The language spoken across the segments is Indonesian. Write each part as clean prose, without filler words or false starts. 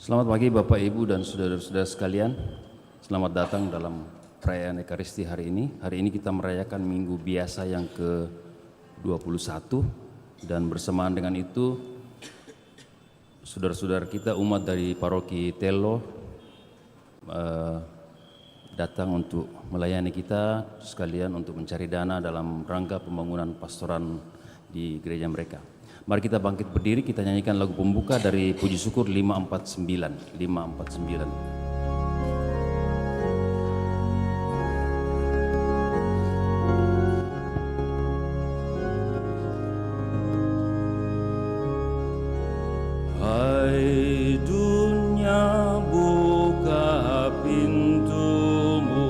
Selamat pagi Bapak Ibu dan saudara-saudara sekalian. Selamat datang dalam perayaan Ekaristi hari ini. Hari ini kita merayakan Minggu Biasa yang ke-21 dan bersamaan dengan itu saudara-saudara kita umat dari Paroki Telo datang untuk melayani kita sekalian untuk mencari dana dalam rangka pembangunan pastoran di gereja mereka. Mari kita bangkit berdiri, kita nyanyikan lagu pembuka dari Puji Syukur 549. 549. Hai dunia, buka pintumu,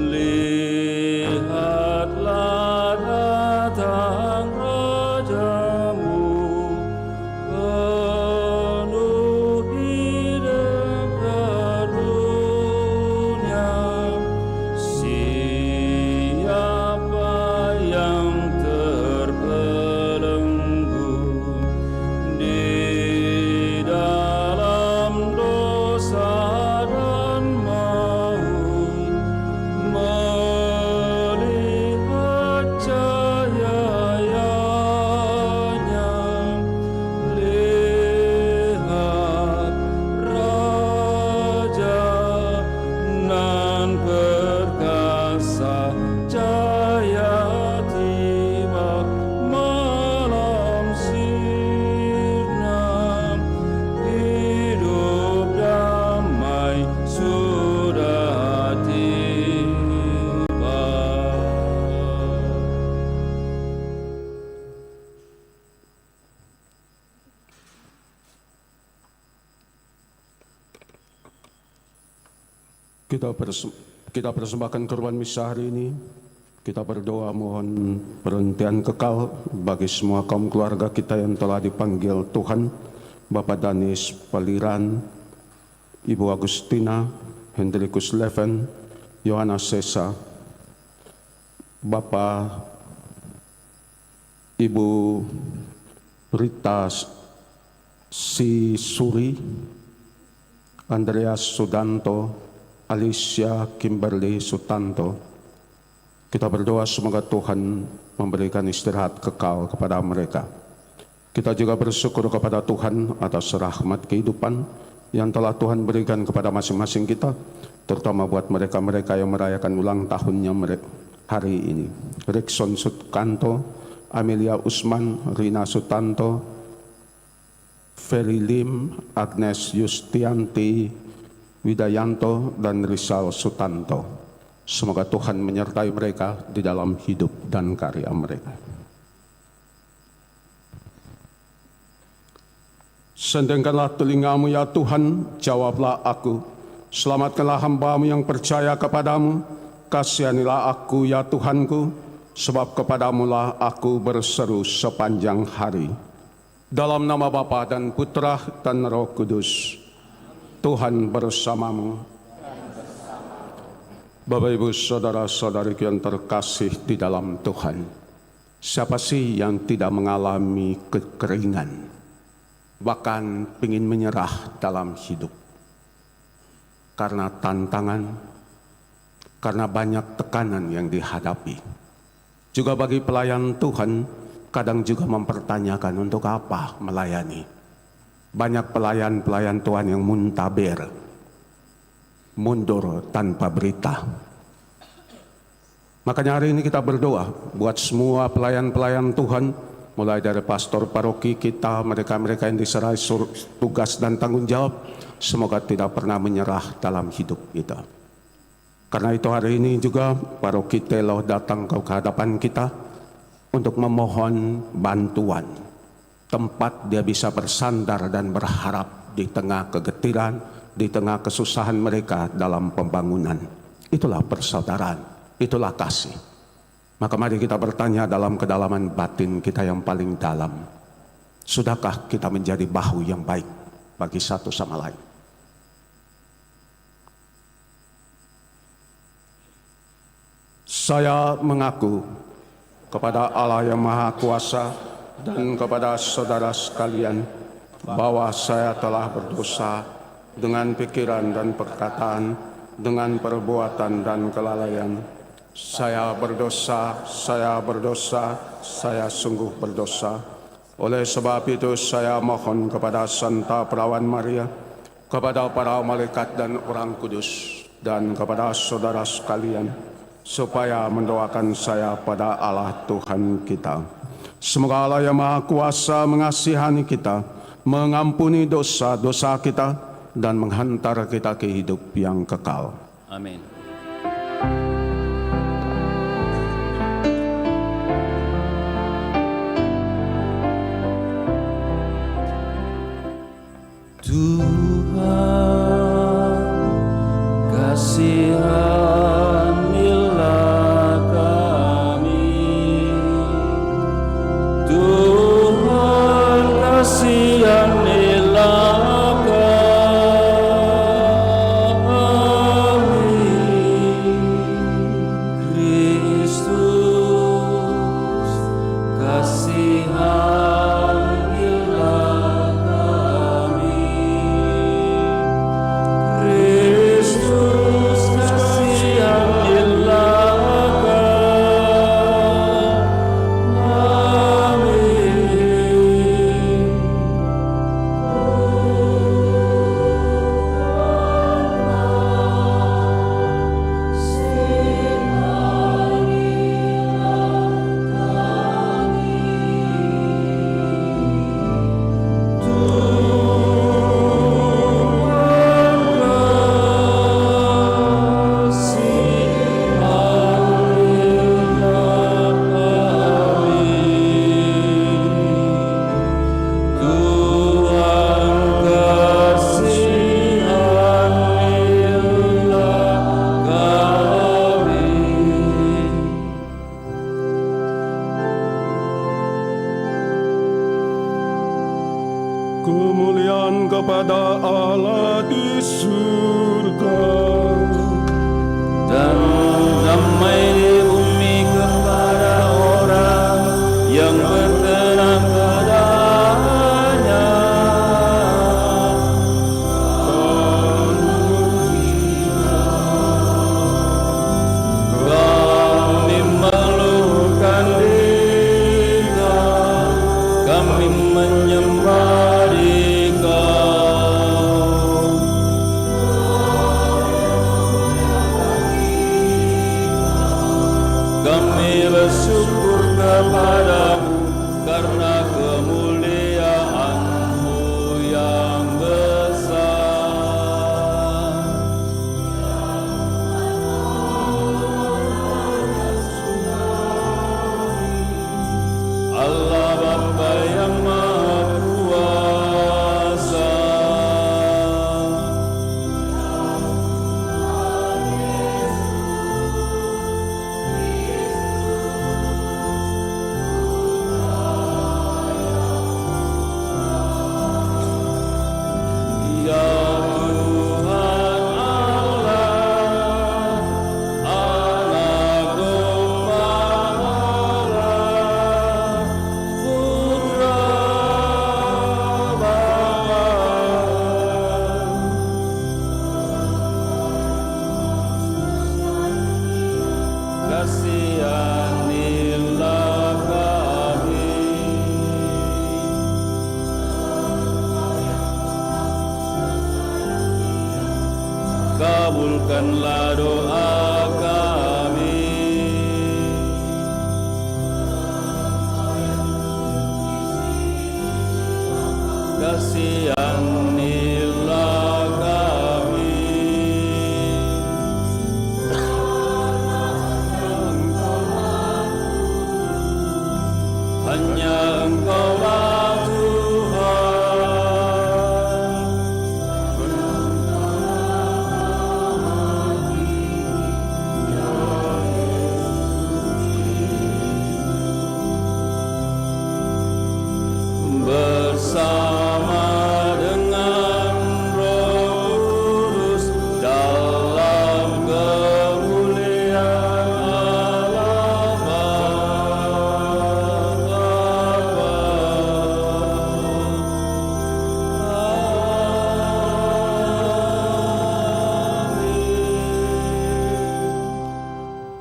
lihatlah datang Rajamu, penuhi dengan karunia. Siapa yang terbelenggu di dalam dosa dan maut, melihat cahayanya, lihat Raja nan perkasa, cahaya tiba malam sirna, hidup damai sudah tiba. Kita persembahkan korban misa hari ini. Kita berdoa mohon perhentian kekal bagi semua kaum keluarga kita yang telah dipanggil Tuhan. Bapak Danis Paliran, Ibu Agustina, Hendrikus Leven, Yohana Sesa, Bapak Ibu Rita Sisuri, Andreas Sudanto, Alicia Kimberly Sutanto. Kita berdoa semoga Tuhan memberikan istirahat kekal kepada mereka. Kita juga bersyukur kepada Tuhan atas rahmat kehidupan yang telah Tuhan berikan kepada masing-masing kita, terutama buat mereka-mereka yang merayakan ulang tahunnya hari ini. Rickson Sutanto, Amelia Usman, Rina Sutanto, Ferry Lim, Agnes Yustianti Widayanto, dan Rizal Sutanto. Semoga Tuhan menyertai mereka di dalam hidup dan karya mereka. Sendengkanlah telingamu ya Tuhan, jawablah aku. Selamatkanlah hamba-Mu yang percaya kepadamu. Kasihanilah aku ya Tuhanku, sebab kepadamu-lah aku berseru sepanjang hari. Dalam nama Bapa dan Putra dan Roh Kudus. Tuhan bersamamu. Bapak Ibu saudara-saudari yang terkasih di dalam Tuhan, siapa sih yang tidak mengalami kekeringan, bahkan ingin menyerah dalam hidup? Karena tantangan, karena banyak tekanan yang dihadapi. Juga bagi pelayan Tuhan, kadang juga mempertanyakan untuk apa melayani. Banyak pelayan-pelayan Tuhan yang muntaber, mundur tanpa berita. Makanya hari ini kita berdoa buat semua pelayan-pelayan Tuhan, mulai dari pastor paroki kita, mereka-mereka yang diserai tugas dan tanggung jawab, semoga tidak pernah menyerah dalam hidup kita. Karena itu hari ini juga Paroki Telo datang ke hadapan kita untuk memohon bantuan, tempat dia bisa bersandar dan berharap di tengah kegetiran, di tengah kesusahan mereka dalam pembangunan. Itulah persaudaraan, itulah kasih. Maka mari kita bertanya dalam kedalaman batin kita yang paling dalam. Sudahkah kita menjadi bahu yang baik bagi satu sama lain? Saya mengaku kepada Allah yang Maha Kuasa dan kepada saudara sekalian bahwa saya telah berdosa dengan pikiran dan perkataan, dengan perbuatan dan kelalaian. Saya berdosa, saya sungguh berdosa. Oleh sebab itu saya mohon kepada Santa Perawan Maria, kepada para malaikat dan orang kudus, dan kepada saudara sekalian, supaya mendoakan saya pada Allah Tuhan kita. Semoga Allah yang Maha Kuasa mengasihani kita, mengampuni dosa-dosa kita, dan menghantar kita ke hidup yang kekal. Amin. Tuhan, kasihanilah kami. Tuhan, kasihanilah kami. Kristus, kasihanilah kami. Kristus, kasihanilah Kemuliaan kepada Allah di surga, dan damai di bumi kepada orang yang berkenan padanya. Kami meluluhkan diri, kami menyembah kami bersyukur kepadamu karena kemuliaan-Mu yang besar. Allah Bapa yang Maha Kuasa,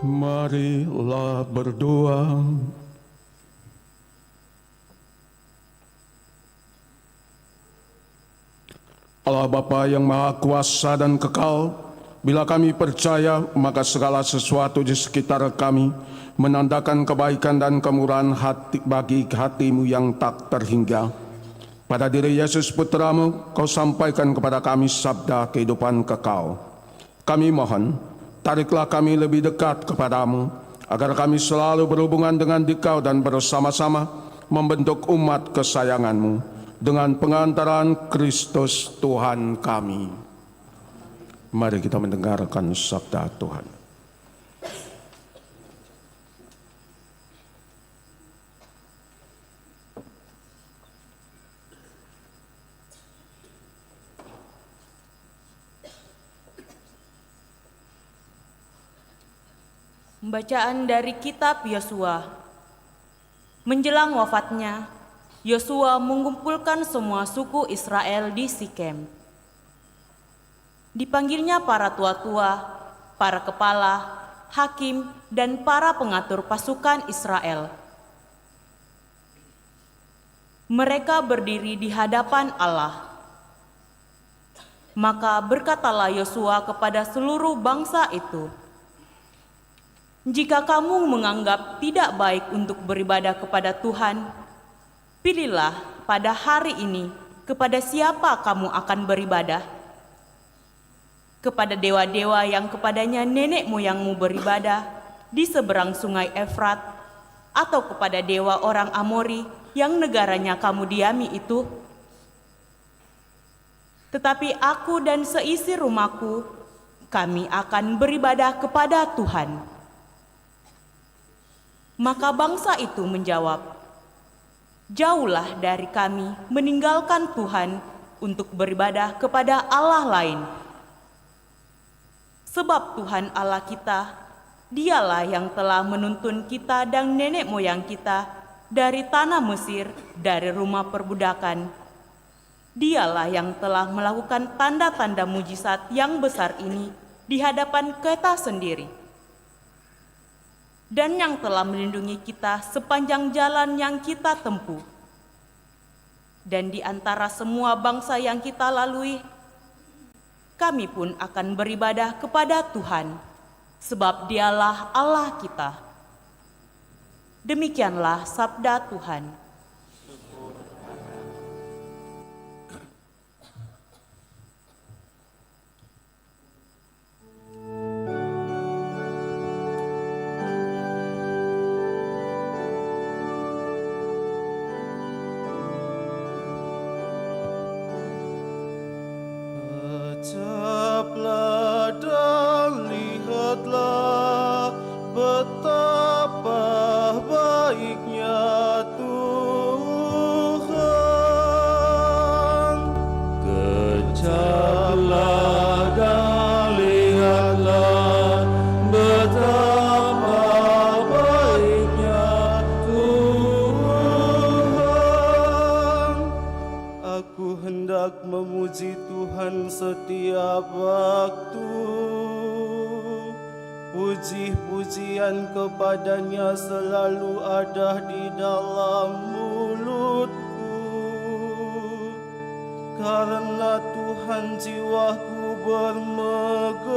Marilah berdoa. Allah Bapa yang Maha Kuasa dan Kekal, bila kami percaya, maka segala sesuatu di sekitar kami menandakan kebaikan dan kemurahan hati bagi hati-Mu yang tak terhingga. Pada diri Yesus Putra-Mu, Kau sampaikan kepada kami sabda kehidupan kekal. Kami mohon, tariklah kami lebih dekat kepadamu, agar kami selalu berhubungan dengan Dikau dan bersama-sama membentuk umat kesayangan-Mu dengan pengantaran Kristus Tuhan kami. Mari kita mendengarkan sabda Tuhan. Bacaan dari kitab Yosua. Menjelang wafatnya, Yosua mengumpulkan semua suku Israel di Sikem. Dipanggilnya para tua-tua, para kepala, hakim, dan para pengatur pasukan Israel. Mereka berdiri di hadapan Allah. Maka berkatalah Yosua kepada seluruh bangsa itu, "Jika kamu menganggap tidak baik untuk beribadah kepada Tuhan, pilihlah pada hari ini kepada siapa kamu akan beribadah. Kepada dewa-dewa yang kepadanya nenek moyangmu beribadah di seberang sungai Efrat, atau kepada dewa orang Amori yang negaranya kamu diami itu? Tetapi aku dan seisi rumahku, kami akan beribadah kepada Tuhan." Maka bangsa itu menjawab, "Jauhlah dari kami meninggalkan Tuhan untuk beribadah kepada Allah lain. Sebab Tuhan Allah kita, Dialah yang telah menuntun kita dan nenek moyang kita dari tanah Mesir, dari rumah perbudakan. Dialah yang telah melakukan tanda-tanda mujizat yang besar ini di hadapan kita sendiri, dan yang telah melindungi kita sepanjang jalan yang kita tempuh. Dan di antara semua bangsa yang kita lalui, kami pun akan beribadah kepada Tuhan, sebab Dialah Allah kita." Demikianlah sabda Tuhan. Ucaplah dan lihatlah betapa baiknya Tuhan. Kecaplah dan lihatlah betapa baiknya Tuhan. Aku hendak memuji Tuhan setiap waktu. Puji-pujian kepadanya selalu ada di dalam mulutku. Karena Tuhan jiwaku bermegang.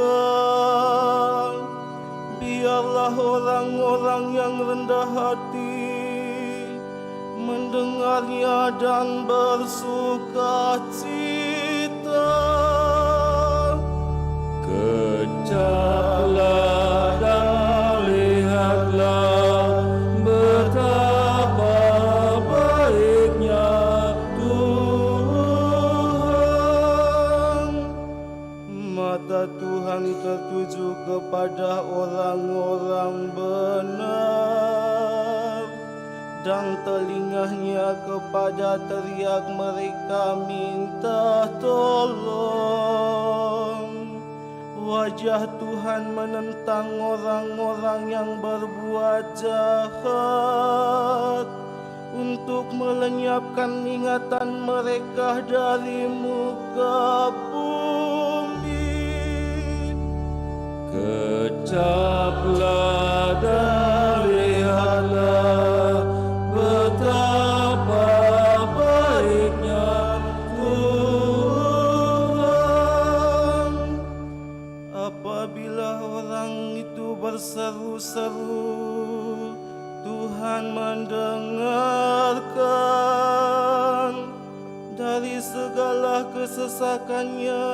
Biarlah orang-orang yang rendah hati mendengarnya dan bersuka cita. Kecaplah dan lihatlah betapa baiknya Tuhan. Mata Tuhan tertuju kepada orang-orang benar, dan telinganya kepada teriak mereka minta tolong. Wajah Tuhan menentang orang-orang yang berbuat jahat, untuk melenyapkan ingatan mereka dari muka bumi. Kecaplah berseru-seru, Tuhan mendengarkan. Dari segala kesesakannya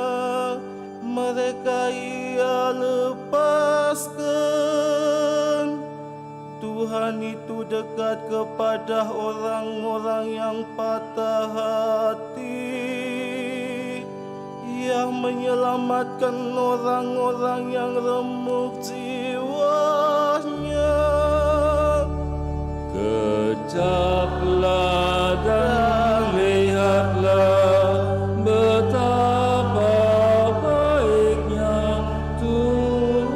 mereka Ia lepaskan. Tuhan itu dekat kepada orang-orang yang patah hati. Ia menyelamatkan orang-orang yang remuk jiwanya. Kejaplah dan lihatlah betapa baiknya Tuhan.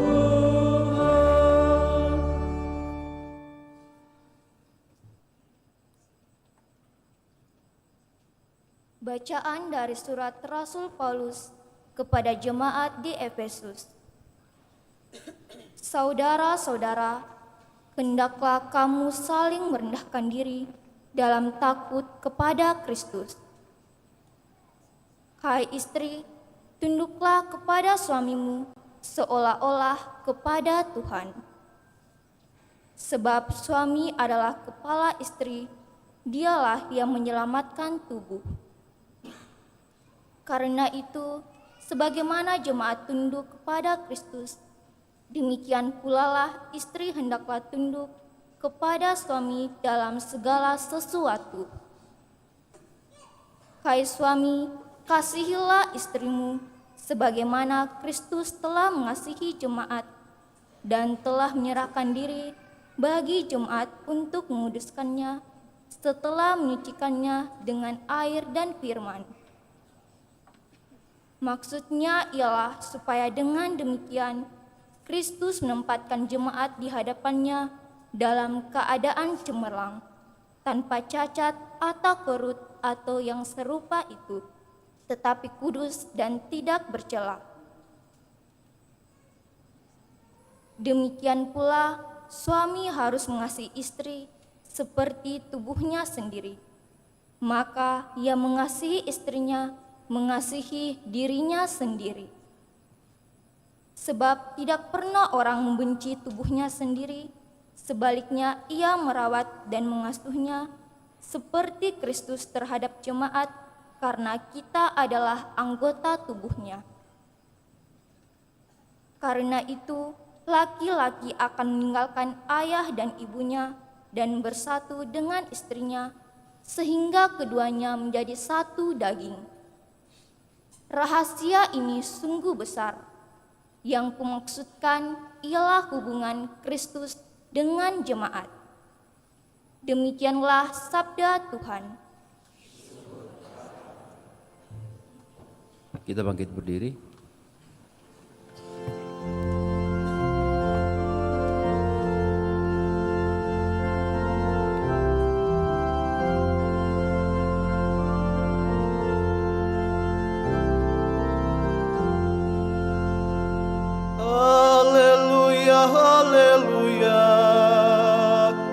Bacaan dari surat Rasul Paulus kepada jemaat di Efesus. Saudara-saudara, hendaklah kamu saling merendahkan diri dalam takut kepada Kristus. Hai istri, tunduklah kepada suamimu seolah-olah kepada Tuhan. Sebab suami adalah kepala istri, dialah yang menyelamatkan tubuh. Karena itu, sebagaimana jemaat tunduk kepada Kristus, demikian pula lah istri hendaklah tunduk kepada suami dalam segala sesuatu. Hai suami, kasihilah istrimu, sebagaimana Kristus telah mengasihi jemaat dan telah menyerahkan diri bagi jemaat untuk menguduskannya setelah menyucikannya dengan air dan firman. Maksudnya ialah supaya dengan demikian Kristus menempatkan jemaat di hadapannya dalam keadaan cemerlang, tanpa cacat atau kerut atau yang serupa itu, tetapi kudus dan tidak bercela. Demikian pula suami harus mengasihi istri seperti tubuhnya sendiri. Maka ia mengasihi istrinya, mengasihi dirinya sendiri. Sebab tidak pernah orang membenci tubuhnya sendiri, sebaliknya ia merawat dan mengasuhnya seperti Kristus terhadap jemaat, karena kita adalah anggota tubuhnya. Karena itu, laki-laki akan meninggalkan ayah dan ibunya dan bersatu dengan istrinya, sehingga keduanya menjadi satu daging. Rahasia ini sungguh besar. Yang kumaksudkan ialah hubungan Kristus dengan jemaat. Demikianlah sabda Tuhan. Kita bangkit berdiri. Haleluya, haleluya,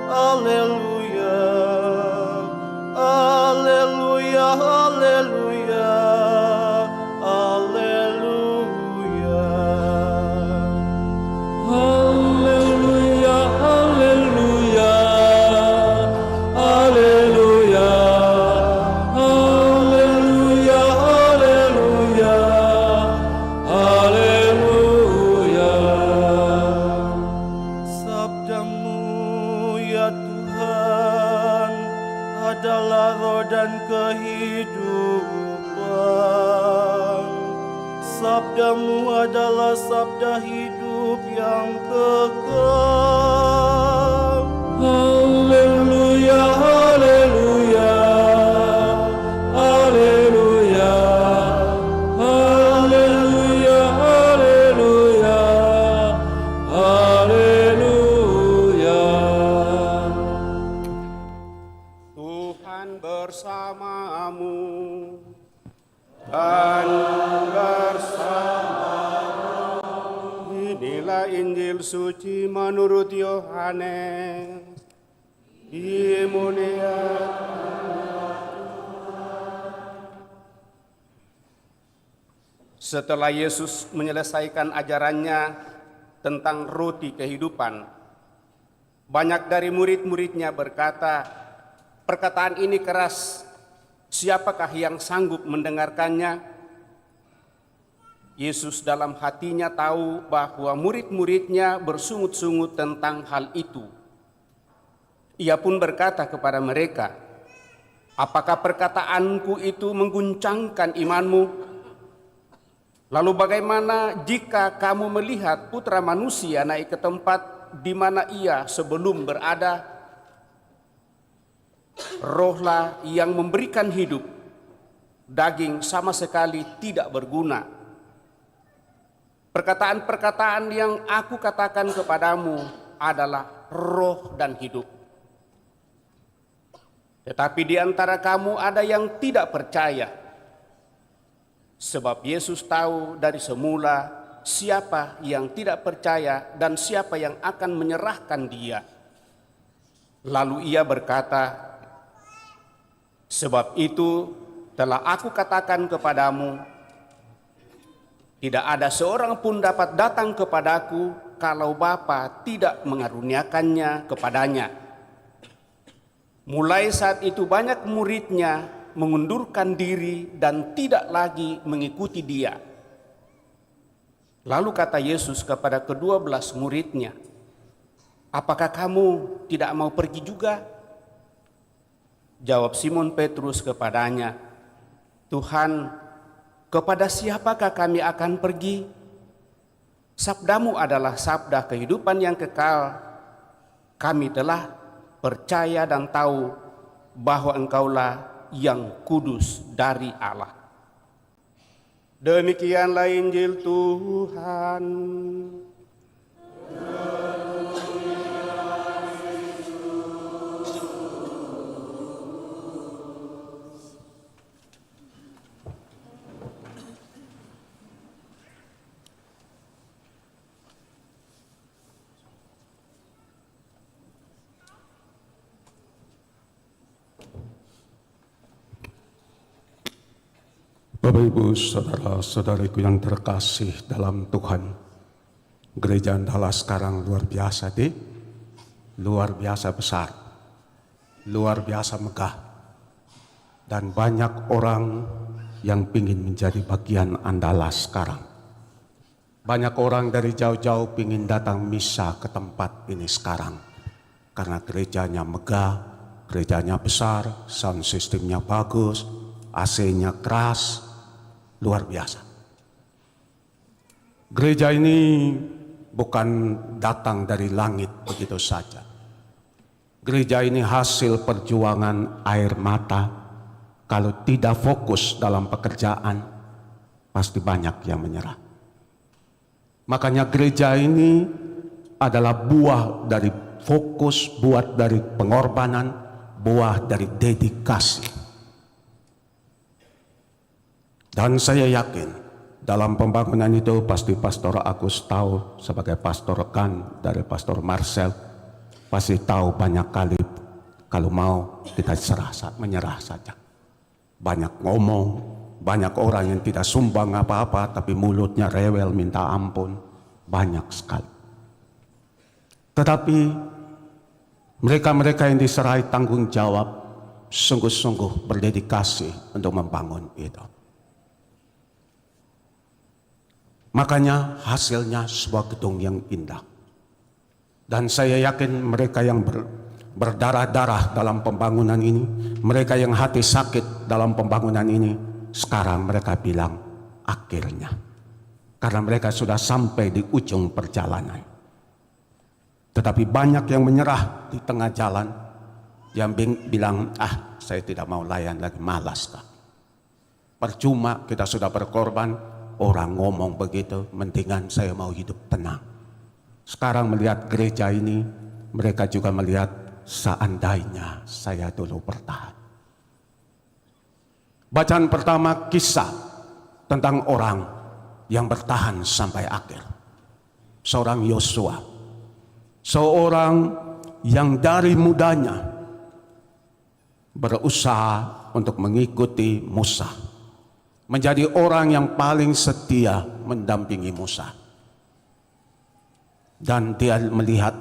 haleluya, haleluya, haleluya. Haleluya, haleluya, haleluya, haleluya, haleluya, haleluya. Sabdamu ya Tuhan adalah roh dan kehidupan. Sabdamu adalah sabda hidup yang kekal. Haleluya, haleluya, haleluya, haleluya, haleluya, haleluya. Tuhan bersamamu dan bersamamu. Inilah Injil suci menurut Yohanes. Setelah Yesus menyelesaikan ajarannya, tentang roti kehidupan, banyak dari murid-muridnya berkata, "Perkataan ini keras, siapakah yang sanggup mendengarkannya?" Yesus dalam hatinya tahu bahwa murid-muridnya bersungut-sungut tentang hal itu. Ia pun berkata kepada mereka, "Apakah perkataanku itu mengguncangkan imanmu? Lalu bagaimana jika kamu melihat Putra Manusia naik ke tempat di mana ia sebelum berada? Rohlah yang memberikan hidup, daging sama sekali tidak berguna. Perkataan-perkataan yang aku katakan kepadamu adalah roh dan hidup. Tetapi di antara kamu ada yang tidak percaya." Sebab Yesus tahu dari semula siapa yang tidak percaya dan siapa yang akan menyerahkan dia. Lalu ia berkata, "Sebab itu telah aku katakan kepadamu, tidak ada seorang pun dapat datang kepadaku kalau Bapa tidak mengaruniakannya kepadanya." Mulai saat itu banyak muridnya mengundurkan diri dan tidak lagi mengikuti dia. Lalu kata Yesus kepada ke-12 muridnya, "Apakah kamu tidak mau pergi juga?" Jawab Simon Petrus kepadanya, "Tuhan, kepada siapakah kami akan pergi? Sabdamu adalah sabda kehidupan yang kekal. Kami telah percaya dan tahu bahwa Engkaulah yang kudus dari Allah." Demikianlah Injil Tuhan. Bapak, Ibu, saudara-saudariku yang terkasih dalam Tuhan, gereja Andalas sekarang luar biasa, luar biasa besar, luar biasa megah, dan banyak orang yang ingin menjadi bagian Andalas sekarang. Banyak orang dari jauh-jauh ingin datang misa ke tempat ini sekarang, karena gerejanya megah, gerejanya besar, sound systemnya bagus, AC-nya keras, luar biasa. Gereja ini bukan datang dari langit begitu saja. Gereja ini hasil perjuangan air mata. Kalau tidak fokus dalam pekerjaan, pasti banyak yang menyerah. Makanya gereja ini adalah buah dari fokus, buah dari pengorbanan, buah dari dedikasi. Dan saya yakin dalam pembangunan itu pasti Pastor Agus tahu sebagai pastor rekan dari Pastor Marcel, pasti tahu banyak kali kalau mau kita menyerah saja. Banyak ngomong, banyak orang yang tidak sumbang apa-apa tapi mulutnya rewel minta ampun, banyak sekali. Tetapi mereka-mereka yang diserai tanggung jawab sungguh-sungguh berdedikasi untuk membangun itu. Makanya hasilnya sebuah gedung yang indah. Dan saya yakin mereka yang berdarah-darah dalam pembangunan ini, mereka yang hati sakit dalam pembangunan ini, sekarang mereka bilang akhirnya. Karena mereka sudah sampai di ujung perjalanan. Tetapi banyak yang menyerah di tengah jalan, yang bilang, saya tidak mau layan lagi, malas kah. Percuma kita sudah berkorban. Orang ngomong begitu, mendingan saya mau hidup tenang. Sekarang melihat gereja ini, mereka juga melihat seandainya saya dulu bertahan. Bacaan pertama kisah tentang orang yang bertahan sampai akhir. Seorang Yosua, seorang yang dari mudanya berusaha untuk mengikuti Musa. Menjadi orang yang paling setia mendampingi Musa. Dan dia melihat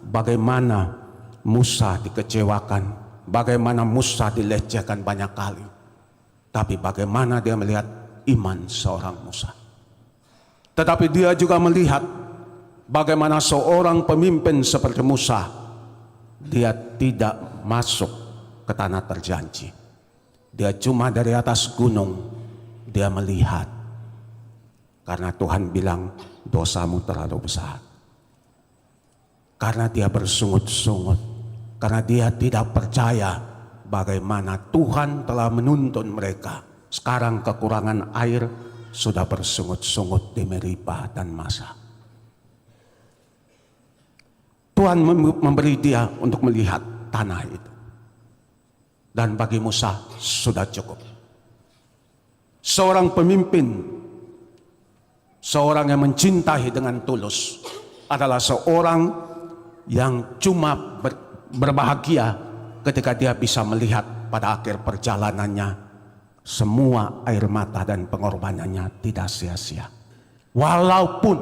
bagaimana Musa dikecewakan, bagaimana Musa dilecehkan banyak kali. Tapi bagaimana dia melihat iman seorang Musa. Tetapi dia juga melihat bagaimana seorang pemimpin seperti Musa, dia tidak masuk ke tanah terjanji. Dia cuma dari atas gunung, dia melihat. Karena Tuhan bilang, dosamu terlalu besar. Karena dia bersungut-sungut, karena dia tidak percaya bagaimana Tuhan telah menuntun mereka. Sekarang kekurangan air, sudah bersungut-sungut di Meriba dan Masa. Tuhan memberi dia untuk melihat tanah itu. Dan bagi Musa sudah cukup. Seorang pemimpin, seorang yang mencintai dengan tulus, adalah seorang yang cuma berbahagia ketika dia bisa melihat pada akhir perjalanannya semua air mata dan pengorbanannya tidak sia-sia. Walaupun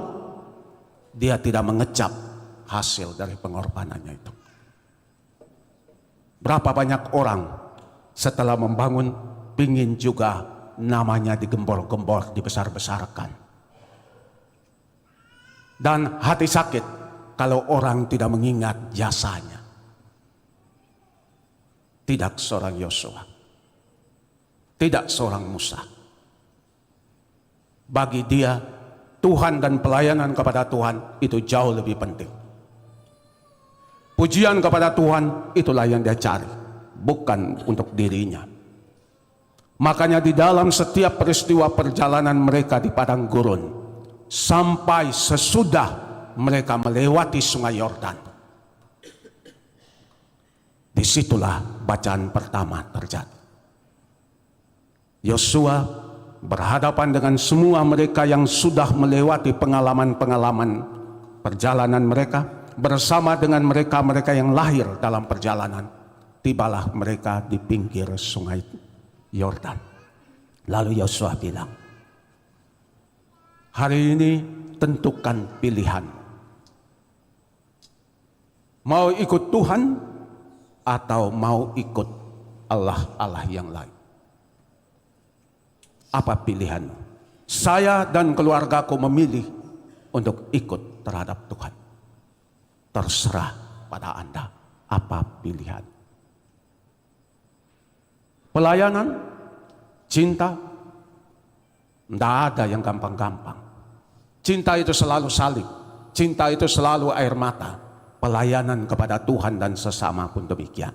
dia tidak mengecap hasil dari pengorbanannya itu. Berapa banyak orang setelah membangun pingin juga namanya digembor-gembor, dibesar-besarkan. Dan hati sakit kalau orang tidak mengingat jasanya. Tidak seorang Yosua, tidak seorang Musa. Bagi dia, Tuhan dan pelayanan kepada Tuhan itu jauh lebih penting. Pujian kepada Tuhan itulah yang dia cari, bukan untuk dirinya. Makanya di dalam setiap peristiwa perjalanan mereka di padang gurun, sampai sesudah mereka melewati sungai Yordan, disitulah bacaan pertama terjadi. Yosua berhadapan dengan semua mereka yang sudah melewati pengalaman-pengalaman perjalanan mereka, bersama dengan mereka-mereka yang lahir dalam perjalanan. Tibalah mereka di pinggir sungai Yordan. Lalu Yosua bilang, hari ini tentukan pilihan. Mau ikut Tuhan atau mau ikut Allah yang lain? Apa pilihan? Saya dan keluargaku memilih untuk ikut terhadap Tuhan. Terserah pada Anda apa pilihan. Pelayanan, cinta, tidak ada yang gampang-gampang. Cinta itu selalu salib, cinta itu selalu air mata. Pelayanan kepada Tuhan dan sesama pun demikian.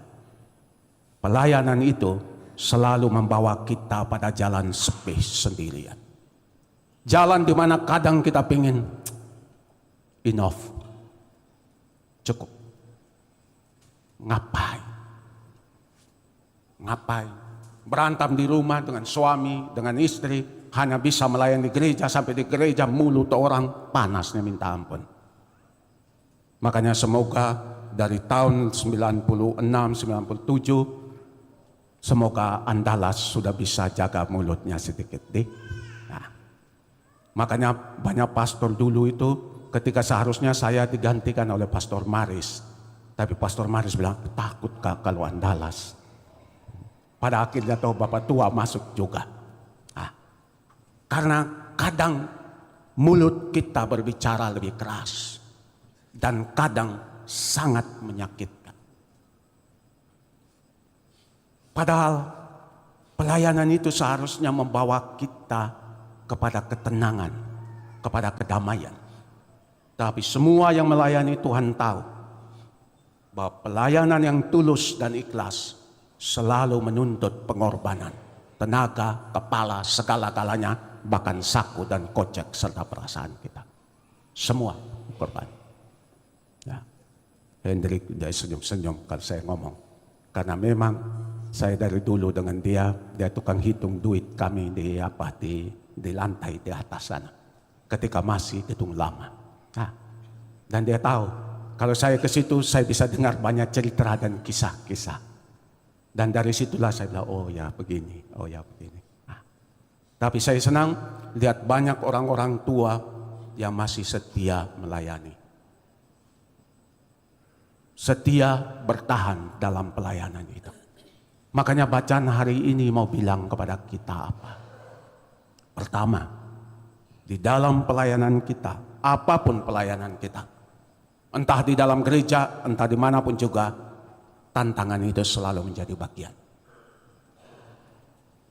Pelayanan itu selalu membawa kita pada jalan sepi sendirian. Jalan di mana kadang kita pingin enough, cukup. Ngapain? Berantem di rumah dengan suami, dengan istri, hanya bisa melayani gereja, sampai di gereja mulut orang panasnya minta ampun. Makanya semoga dari tahun 96, 97, semoga Andalas sudah bisa jaga mulutnya sedikit. Nah, makanya banyak pastor dulu itu ketika seharusnya saya digantikan oleh Pastor Maris. Tapi Pastor Maris bilang, takut kalau Andalas. Pada akhirnya tahu Bapak tua masuk juga. Nah, karena kadang mulut kita berbicara lebih keras. Dan kadang sangat menyakitkan. Padahal pelayanan itu seharusnya membawa kita kepada ketenangan, kepada kedamaian. Tapi semua yang melayani Tuhan tahu bahwa pelayanan yang tulus dan ikhlas selalu menuntut pengorbanan, tenaga, kepala, segala-galanya, bahkan saku dan kocek serta perasaan kita. Semua korban. Ya. Hendrik dia senyum-senyum kalau saya ngomong. Karena memang saya dari dulu dengan dia tukang hitung duit kami di lantai di atas sana. Ketika masih hitung lama. Nah, dan dia tahu kalau saya ke situ saya bisa dengar banyak cerita dan kisah-kisah. Dan dari situlah saya bilang, oh ya begini. Nah, tapi saya senang lihat banyak orang-orang tua yang masih setia melayani. setia bertahan dalam pelayanan itu. Makanya bacaan hari ini mau bilang kepada kita apa? Pertama, di dalam pelayanan kita, apapun pelayanan kita, entah di dalam gereja, entah dimanapun juga, tantangan itu selalu menjadi bagian.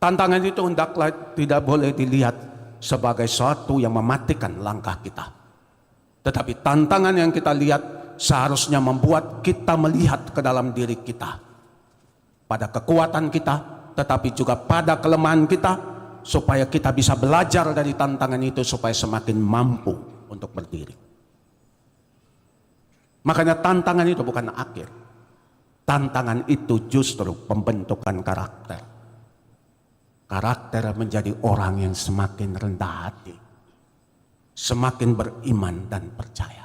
Tantangan itu hendaklah tidak boleh dilihat sebagai sesuatu yang mematikan langkah kita. Tetapi tantangan yang kita lihat seharusnya membuat kita melihat ke dalam diri kita, pada kekuatan kita, tetapi juga pada kelemahan kita, supaya kita bisa belajar dari tantangan itu supaya semakin mampu untuk berdiri. Makanya tantangan itu bukan akhir. Tantangan itu justru pembentukan karakter. Karakter menjadi orang yang semakin rendah hati, semakin beriman dan percaya.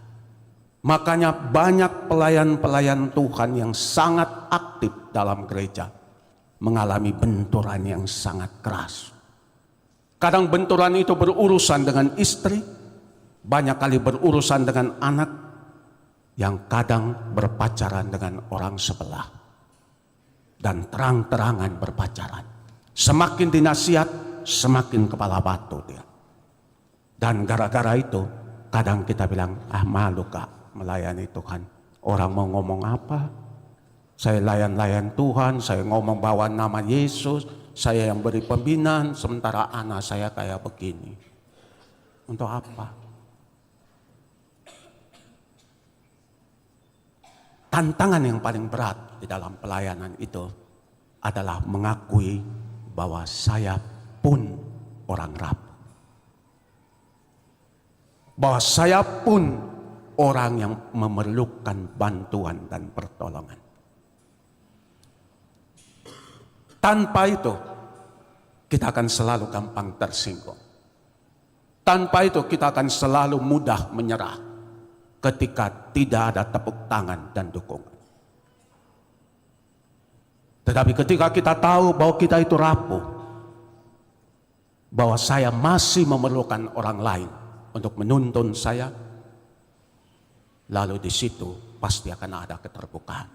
Makanya banyak pelayan-pelayan Tuhan yang sangat aktif dalam gereja mengalami benturan yang sangat keras. Kadang benturan itu berurusan dengan istri, banyak kali berurusan dengan anak, yang kadang berpacaran dengan orang sebelah, dan terang-terangan berpacaran. Semakin dinasihat, semakin kepala batu dia. Dan gara-gara itu, kadang kita bilang, malu Kak melayani Tuhan. Orang mau ngomong apa? Saya layan-layan Tuhan, saya ngomong bawa nama Yesus, saya yang beri pembinaan, sementara anak saya kayak begini. Untuk apa? Tantangan yang paling berat di dalam pelayanan itu adalah mengakui bahwa saya pun orang rapuh. Bahwa saya pun orang yang memerlukan bantuan dan pertolongan. Tanpa itu, kita akan selalu gampang tersinggung. Tanpa itu, kita akan selalu mudah menyerah ketika tidak ada tepuk tangan dan dukungan. Tetapi ketika kita tahu bahwa kita itu rapuh, bahwa saya masih memerlukan orang lain untuk menuntun saya, lalu di situ pasti akan ada keterbukaan.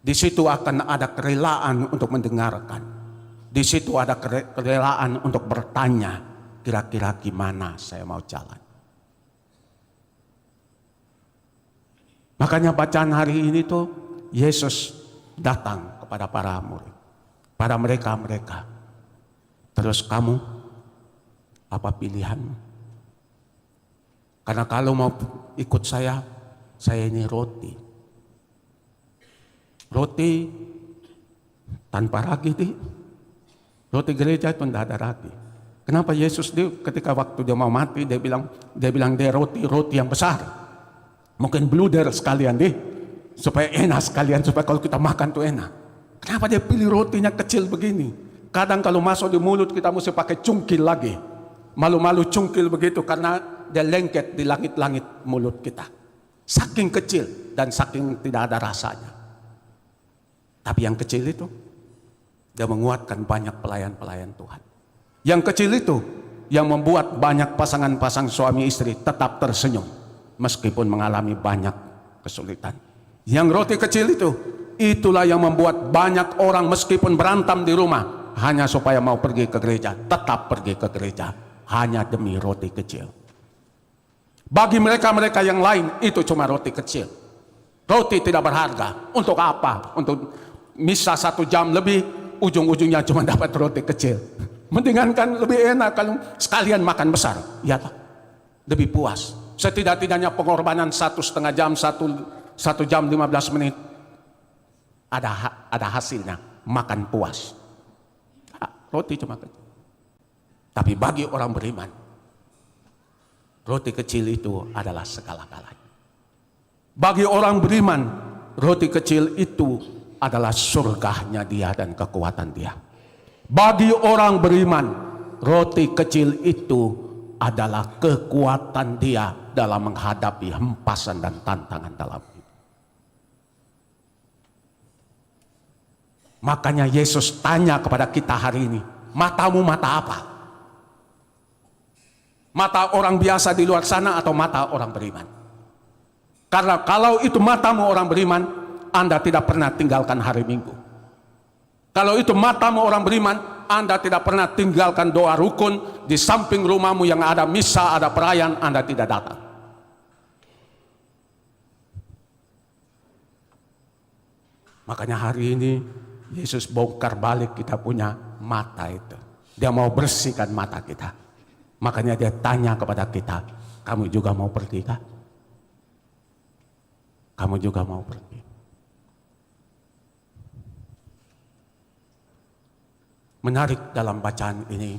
Di situ akan ada kerelaan untuk mendengarkan. Di situ ada kerelaan untuk bertanya, kira-kira gimana saya mau jalan. Makanya bacaan hari ini tuh Yesus datang kepada para murid, pada mereka-mereka. Terus kamu, apa pilihanmu? Karena kalau mau ikut saya ini roti. Roti tanpa ragi, roti gereja itu tidak ada ragi. Kenapa Yesus ketika waktu dia mau mati dia bilang dia roti yang besar. Mungkin bluder sekalian supaya enak sekalian, supaya kalau kita makan tuh enak. Kenapa dia pilih rotinya kecil begini? Kadang kalau masuk di mulut kita mesti pakai cungkil lagi. Malu-malu cungkil begitu karena dia lengket di langit-langit mulut kita. Saking kecil dan saking tidak ada rasanya. Tapi yang kecil itu, dia menguatkan banyak pelayan-pelayan Tuhan. Yang kecil itu, yang membuat banyak pasangan-pasangan suami istri tetap tersenyum, meskipun mengalami banyak kesulitan. Yang roti kecil itu, itulah yang membuat banyak orang meskipun berantem di rumah, hanya supaya mau pergi ke gereja, tetap pergi ke gereja, hanya demi roti kecil. Bagi mereka-mereka yang lain, itu cuma roti kecil. Roti tidak berharga. Untuk apa? Untuk misa 1 jam lebih, ujung-ujungnya cuma dapat roti kecil. Mendingan kan lebih enak kalau sekalian makan besar. Ya, lebih puas. Setidak-tidaknya pengorbanan 1,5 jam, 1 jam 15 menit. Ada hasilnya, makan puas. Roti cuma kecil. Tapi bagi orang beriman, roti kecil itu adalah segala-galanya. Bagi orang beriman, roti kecil itu adalah surganya dia dan kekuatan dia. Bagi orang beriman, roti kecil itu adalah kekuatan dia dalam menghadapi hempasan dan tantangan dalam hidup. Makanya Yesus tanya kepada kita hari ini, matamu mata apa? Mata orang biasa di luar sana atau mata orang beriman? Karena kalau itu matamu orang beriman, Anda tidak pernah tinggalkan hari Minggu. Kalau itu matamu orang beriman, Anda tidak pernah tinggalkan doa rukun. Di samping rumahmu yang ada misa, ada perayaan, Anda tidak datang. Makanya hari ini Yesus bongkar balik kita punya mata itu. Dia mau bersihkan mata kita. Makanya dia tanya kepada kita, kamu juga mau pergi kah? Kamu juga mau pergi? Menarik dalam bacaan ini,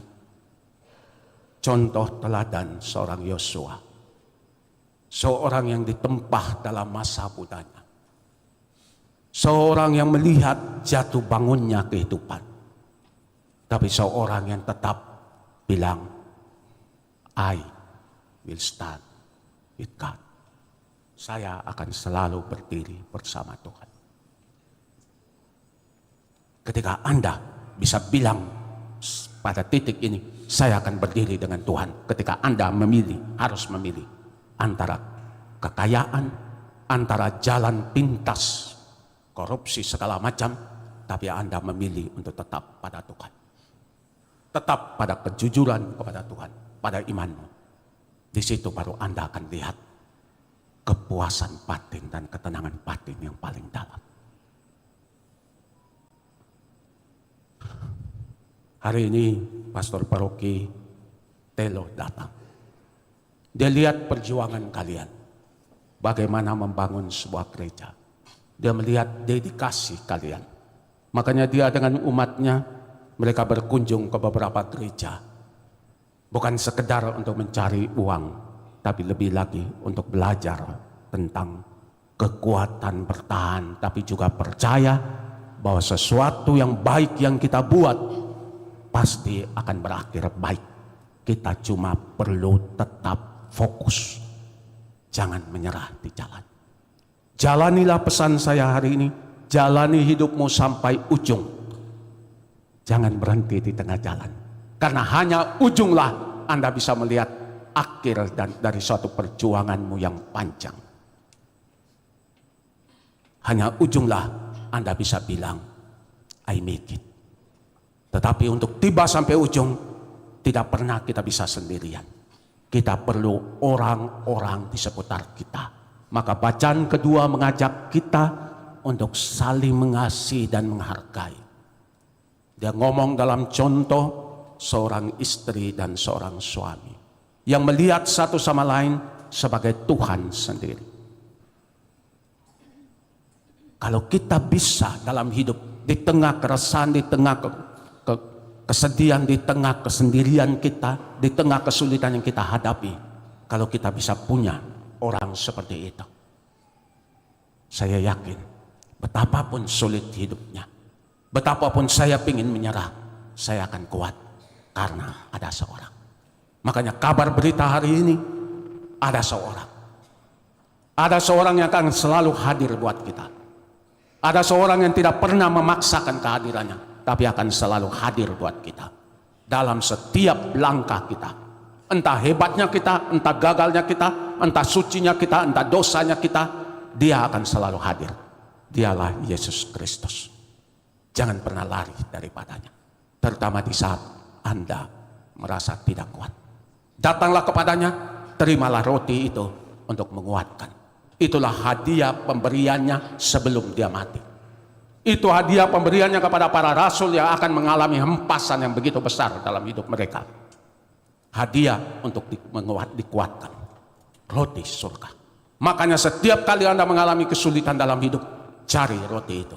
contoh teladan seorang Yosua. Seorang yang ditempah dalam masa mudanya. Seorang yang melihat jatuh bangunnya kehidupan. Tapi seorang yang tetap bilang, I will stand with God. Saya akan selalu berdiri bersama Tuhan. Ketika Anda bisa bilang pada titik ini, saya akan berdiri dengan Tuhan. Ketika Anda harus memilih antara kekayaan, antara jalan pintas, korupsi segala macam, tapi Anda memilih untuk tetap pada Tuhan. Tetap pada kejujuran kepada Tuhan, pada imanmu. Di situ baru Anda akan lihat kepuasan batin dan ketenangan batin yang paling dalam. Hari ini Pastor Paroki Telo datang. Dia lihat perjuangan kalian. Bagaimana membangun sebuah gereja. Dia melihat dedikasi kalian. Makanya dia dengan umatnya, mereka berkunjung ke beberapa gereja. Bukan sekedar untuk mencari uang, tapi lebih lagi untuk belajar tentang kekuatan bertahan, tapi juga percaya bahwa sesuatu yang baik yang kita buat pasti akan berakhir baik. Kita cuma perlu tetap fokus, jangan menyerah di jalan. Jalanilah pesan saya hari ini, jalani hidupmu sampai ujung. Jangan berhenti di tengah jalan, karena hanya ujunglah Anda bisa melihat akhir dari suatu perjuanganmu yang panjang. Hanya ujunglah Anda bisa bilang, I make it. Tetapi untuk tiba sampai ujung, tidak pernah kita bisa sendirian. Kita perlu orang-orang di seputar kita. Maka bacaan kedua mengajak kita untuk saling mengasihi dan menghargai. Dia ngomong dalam contoh seorang istri dan seorang suami yang melihat satu sama lain sebagai Tuhan sendiri. Kalau kita bisa dalam hidup, di tengah keresahan, di tengah kesedihan, di tengah kesendirian kita, di tengah kesulitan yang kita hadapi, kalau kita bisa punya orang seperti itu, saya yakin betapapun sulit hidupnya, betapapun saya ingin menyerah, saya akan kuat karena ada seorang. Makanya kabar berita hari ini, ada seorang yang akan selalu hadir buat kita. Ada seorang yang tidak pernah memaksakan kehadirannya, tapi akan selalu hadir buat kita dalam setiap langkah kita. Entah hebatnya kita, entah gagalnya kita, entah sucinya kita, entah dosanya kita, dia akan selalu hadir. Dialah Yesus Kristus. Jangan pernah lari daripadanya, terutama di saat Anda merasa tidak kuat. Datanglah kepadanya, terimalah roti itu untuk menguatkan. Itulah hadiah pemberiannya sebelum dia mati. Itu hadiah pemberiannya kepada para rasul yang akan mengalami hempasan yang begitu besar dalam hidup mereka. Hadiah untuk dikuatkan. Roti surga. Makanya setiap kali Anda mengalami kesulitan dalam hidup, cari roti itu.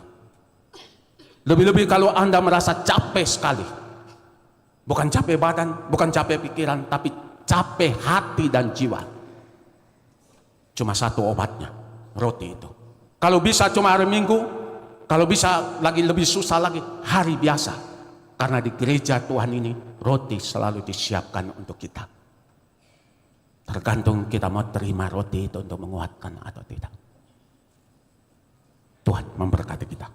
Lebih-lebih kalau Anda merasa capek sekali. Bukan capek badan, bukan capek pikiran, tapi capek hati dan jiwa. Cuma satu obatnya, roti itu. Kalau bisa cuma hari Minggu, kalau bisa lagi lebih susah lagi, hari biasa. Karena di gereja Tuhan ini, roti selalu disiapkan untuk kita. Tergantung kita mau terima roti itu untuk menguatkan atau tidak. Tuhan memberkati kita.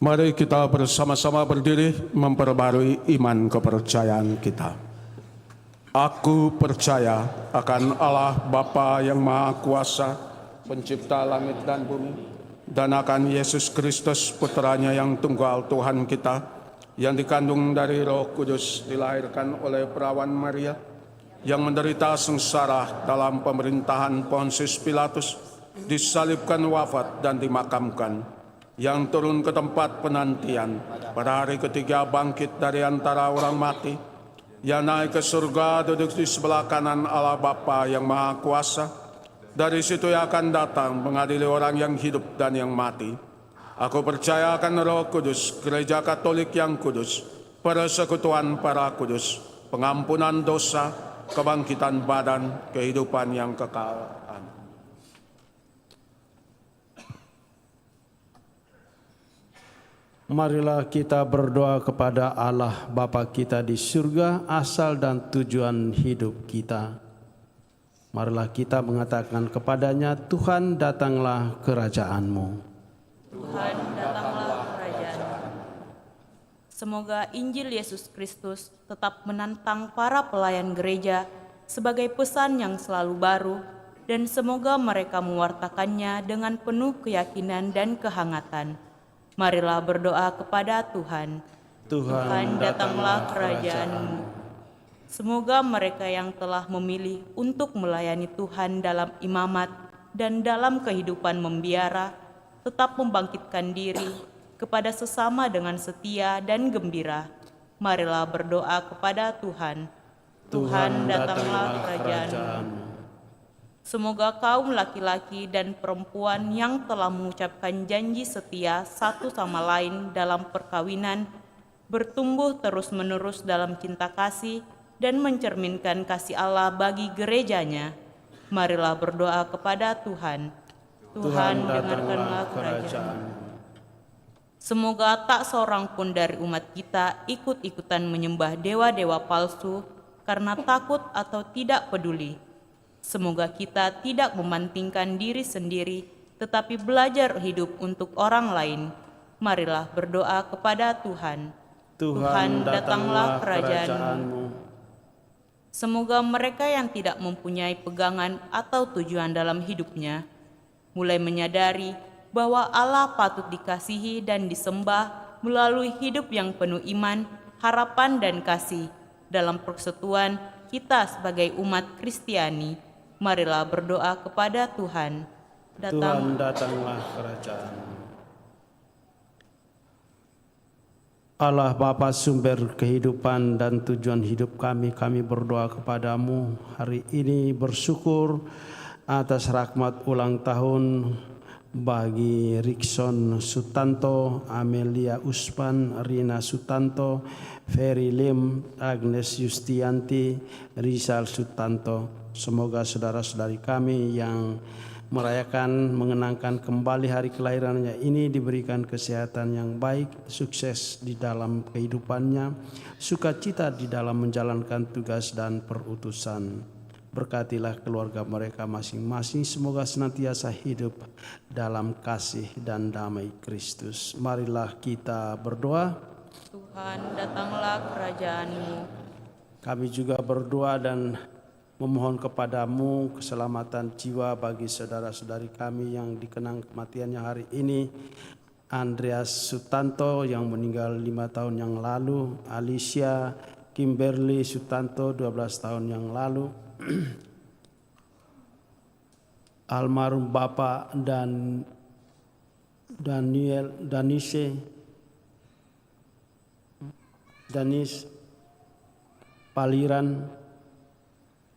Mari kita bersama-sama berdiri memperbarui iman kepercayaan kita. Aku percaya akan Allah Bapa yang Maha Kuasa, pencipta langit dan bumi, dan akan Yesus Kristus putranya yang tunggal Tuhan kita, yang dikandung dari Roh Kudus, dilahirkan oleh perawan Maria, yang menderita sengsara dalam pemerintahan Pontius Pilatus, disalibkan, wafat, dan dimakamkan, yang turun ke tempat penantian, pada hari ketiga bangkit dari antara orang mati, yang naik ke surga, duduk di sebelah kanan Allah Bapa yang Maha Kuasa. Dari situ ia akan datang mengadili orang yang hidup dan yang mati. Aku percaya akan Roh Kudus, Gereja Katolik yang kudus, persekutuan para kudus, pengampunan dosa, kebangkitan badan, kehidupan yang kekal. Marilah kita berdoa kepada Allah Bapa kita di surga, asal dan tujuan hidup kita. Marilah kita mengatakan kepadanya, Tuhan datanglah kerajaan-Mu. Tuhan datanglah kerajaan-Mu. Semoga Injil Yesus Kristus tetap menantang para pelayan gereja sebagai pesan yang selalu baru, dan semoga mereka mewartakannya dengan penuh keyakinan dan kehangatan. Marilah berdoa kepada Tuhan. Tuhan, datanglah kerajaan-Mu. Semoga mereka yang telah memilih untuk melayani Tuhan dalam imamat dan dalam kehidupan membiara, tetap membangkitkan diri kepada sesama dengan setia dan gembira. Marilah berdoa kepada Tuhan. Tuhan, datanglah kerajaan-Mu. Semoga kaum laki-laki dan perempuan yang telah mengucapkan janji setia satu sama lain dalam perkawinan bertumbuh terus-menerus dalam cinta kasih dan mencerminkan kasih Allah bagi gerejanya. Marilah berdoa kepada Tuhan. Tuhan, dengarkanlah kerajaan-Mu. Semoga tak seorang pun dari umat kita ikut-ikutan menyembah dewa-dewa palsu karena takut atau tidak peduli. Semoga kita tidak mementingkan diri sendiri, tetapi belajar hidup untuk orang lain. Marilah berdoa kepada Tuhan. Tuhan, datanglah kerajaan-Mu. Semoga mereka yang tidak mempunyai pegangan atau tujuan dalam hidupnya, mulai menyadari bahwa Allah patut dikasihi dan disembah melalui hidup yang penuh iman, harapan, dan kasih. Dalam persekutuan kita sebagai umat Kristiani, marilah berdoa kepada Tuhan. Tuhan, datanglah kerajaan-Mu. Allah Bapa sumber kehidupan dan tujuan hidup kami berdoa kepadamu hari ini bersyukur atas rahmat ulang tahun bagi Rikson Sutanto, Amelia Uspan, Rina Sutanto, Ferry Lim, Agnes Yustianti, Rizal Sutanto. Semoga saudara-saudari kami yang merayakan, mengenangkan kembali hari kelahirannya ini diberikan kesehatan yang baik, sukses di dalam kehidupannya, sukacita di dalam menjalankan tugas dan perutusan. Berkatilah keluarga mereka masing-masing, semoga senantiasa hidup dalam kasih dan damai Kristus. Marilah kita berdoa. Tuhan, datanglah kerajaan-Mu. Kami juga berdoa dan memohon kepadamu keselamatan jiwa bagi saudara-saudari kami yang dikenang kematiannya hari ini. Andreas Sutanto yang meninggal 5 tahun yang lalu, Alicia Kimberly Sutanto 12 tahun yang lalu, almarhum Bapak dan Danis Paliran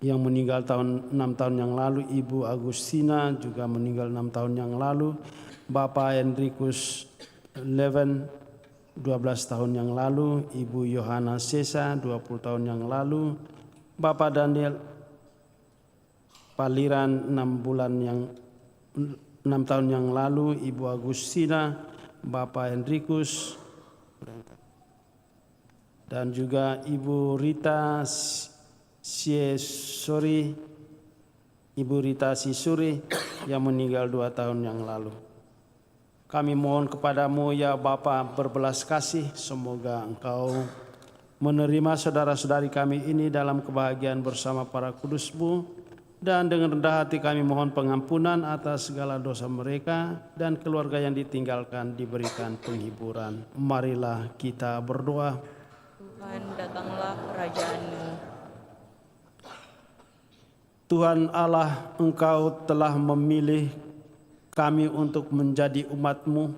yang meninggal 6 tahun yang lalu, Ibu Agustina juga meninggal 6 tahun yang lalu, Bapak Enrikus Leven 12 tahun yang lalu, Ibu Yohana Sesa 20 tahun yang lalu, Bapak Daniel Paliran 6 tahun yang lalu, Ibu Agustina, Bapak Enrikus, dan juga Ibu Rita Sisuri yang meninggal 2 tahun yang lalu. Kami mohon kepadamu ya Bapa berbelas kasih, semoga Engkau menerima saudara-saudari kami ini dalam kebahagiaan bersama para kudus-Mu, dan dengan rendah hati kami mohon pengampunan atas segala dosa mereka, dan keluarga yang ditinggalkan diberikan penghiburan. Marilah kita berdoa. Tuhan, datanglah kerajaan-Mu. Tuhan Allah, Engkau telah memilih kami untuk menjadi umat-Mu.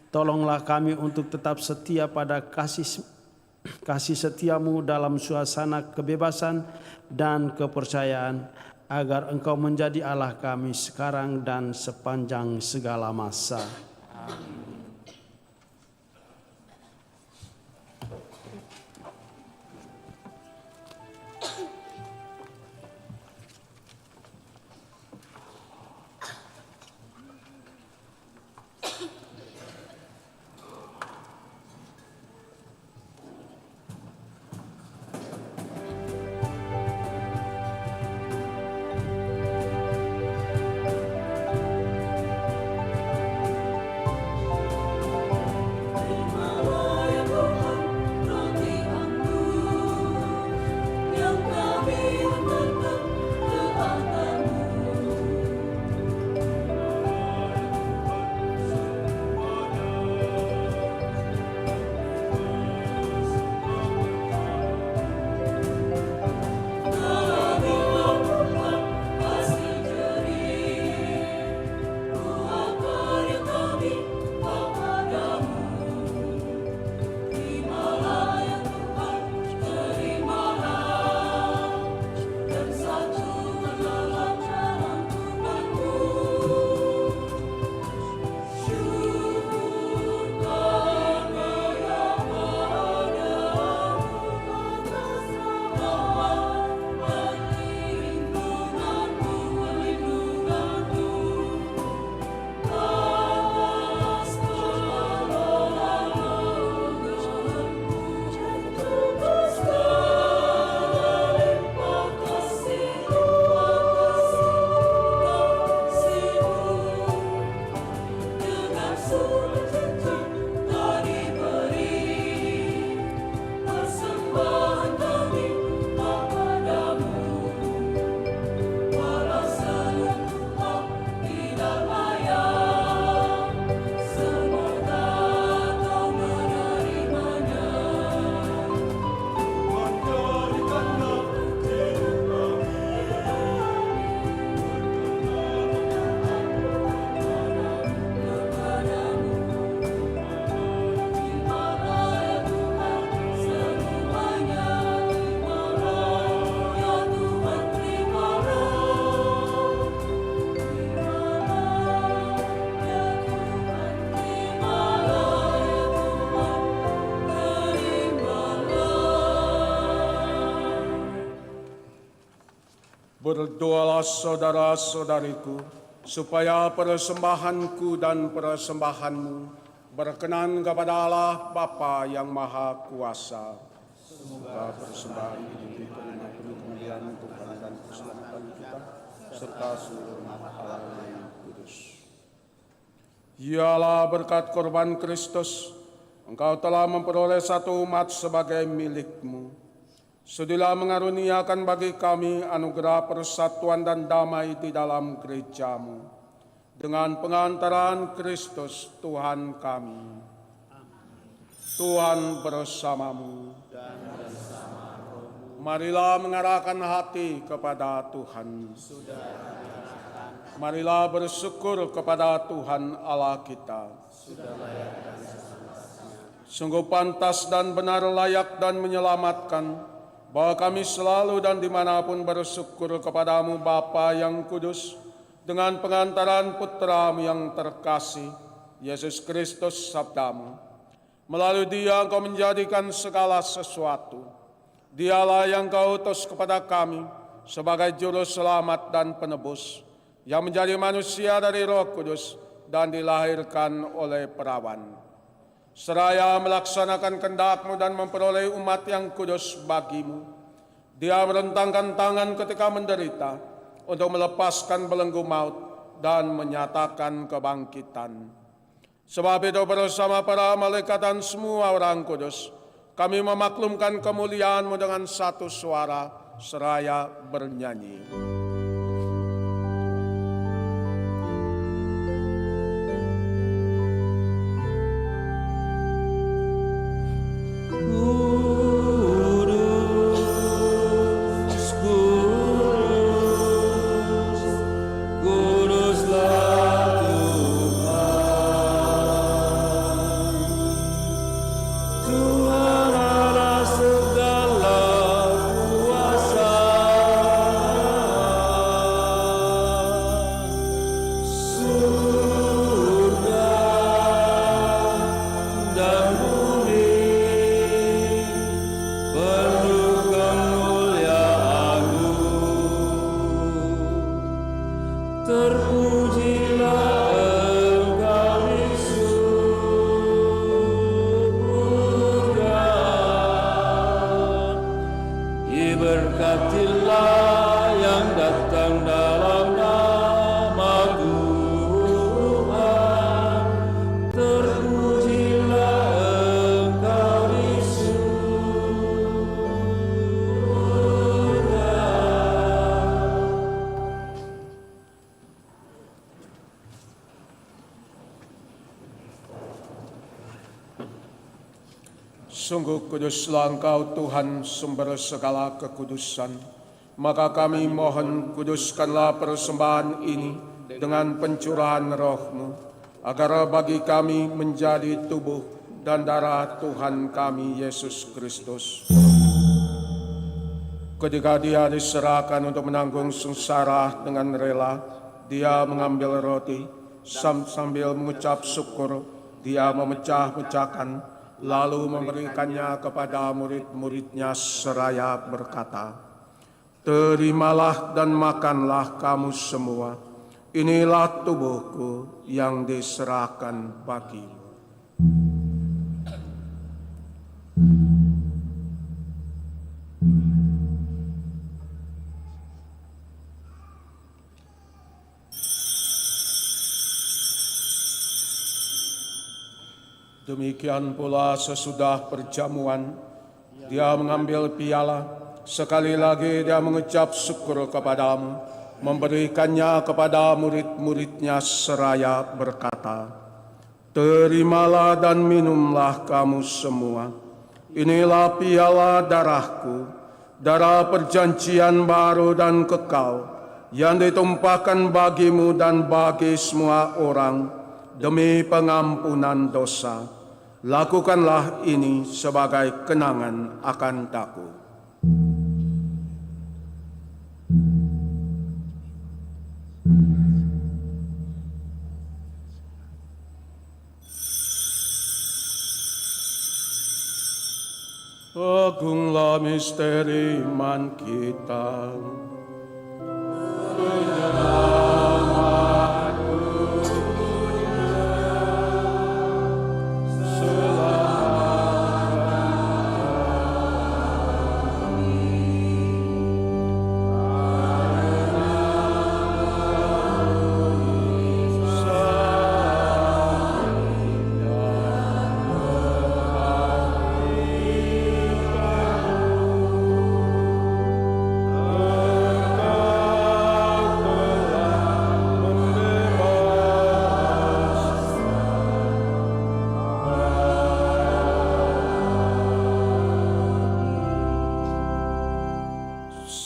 Tolonglah kami untuk tetap setia pada kasih setiamu dalam suasana kebebasan dan kepercayaan, agar Engkau menjadi Allah kami sekarang dan sepanjang segala masa. Amin. Berdoalah saudara-saudariku, supaya persembahanku dan persembahanmu berkenan kepada Allah Bapa yang Maha Kuasa. Semoga persembahan ini diterima penuh kemuliaan untuk dan keselamatan kita, serta seluruh umat Allah yang kudus. Ialah berkat korban Kristus, Engkau telah memperoleh satu umat sebagai milik-Mu. Sudilah mengaruniakan bagi kami anugerah persatuan dan damai di dalam gereja-Mu, dengan pengantaran Kristus Tuhan kami. Tuhan bersamamu. Marilah mengarahkan hati kepada Tuhan. Marilah bersyukur kepada Tuhan Allah kita. Sungguh pantas dan benar, layak dan menyelamatkan, bahwa kami selalu dan dimanapun bersyukur kepadamu Bapa yang kudus, dengan pengantaran Putra-Mu yang terkasih, Yesus Kristus Sabda-Mu. Melalui Dia Engkau menjadikan segala sesuatu. Dialah yang Engkau utus kepada kami sebagai juru selamat dan penebus, yang menjadi manusia dari Roh Kudus dan dilahirkan oleh perawan. Seraya melaksanakan kehendak-Mu dan memperoleh umat yang kudus bagi-Mu, Dia merentangkan tangan ketika menderita untuk melepaskan belenggu maut dan menyatakan kebangkitan. Sebab itu bersama para malaikat dan semua orang kudus, kami memaklumkan kemuliaan-Mu dengan satu suara seraya bernyanyi. Sungguh kuduslah Engkau Tuhan sumber segala kekudusan. Maka kami mohon kuduskanlah persembahan ini dengan pencurahan roh-Mu, agar bagi kami menjadi tubuh dan darah Tuhan kami Yesus Kristus. Ketika Dia diserahkan untuk menanggung sengsara dengan rela, Dia mengambil roti, sambil mengucap syukur, Dia memecah-mecahkan, lalu memberikannya kepada murid-muridnya seraya berkata, "Terimalah dan makanlah kamu semua, inilah tubuhku yang diserahkan bagimu." Demikian pula sesudah perjamuan, Dia mengambil piala, sekali lagi Dia mengucap syukur kepadamu, memberikannya kepada murid-muridnya seraya berkata, "Terimalah dan minumlah kamu semua, inilah piala darahku, darah perjanjian baru dan kekal, yang ditumpahkan bagimu dan bagi semua orang, demi pengampunan dosa. Lakukanlah ini sebagai kenangan akan Aku." Agunglah misteri iman kita.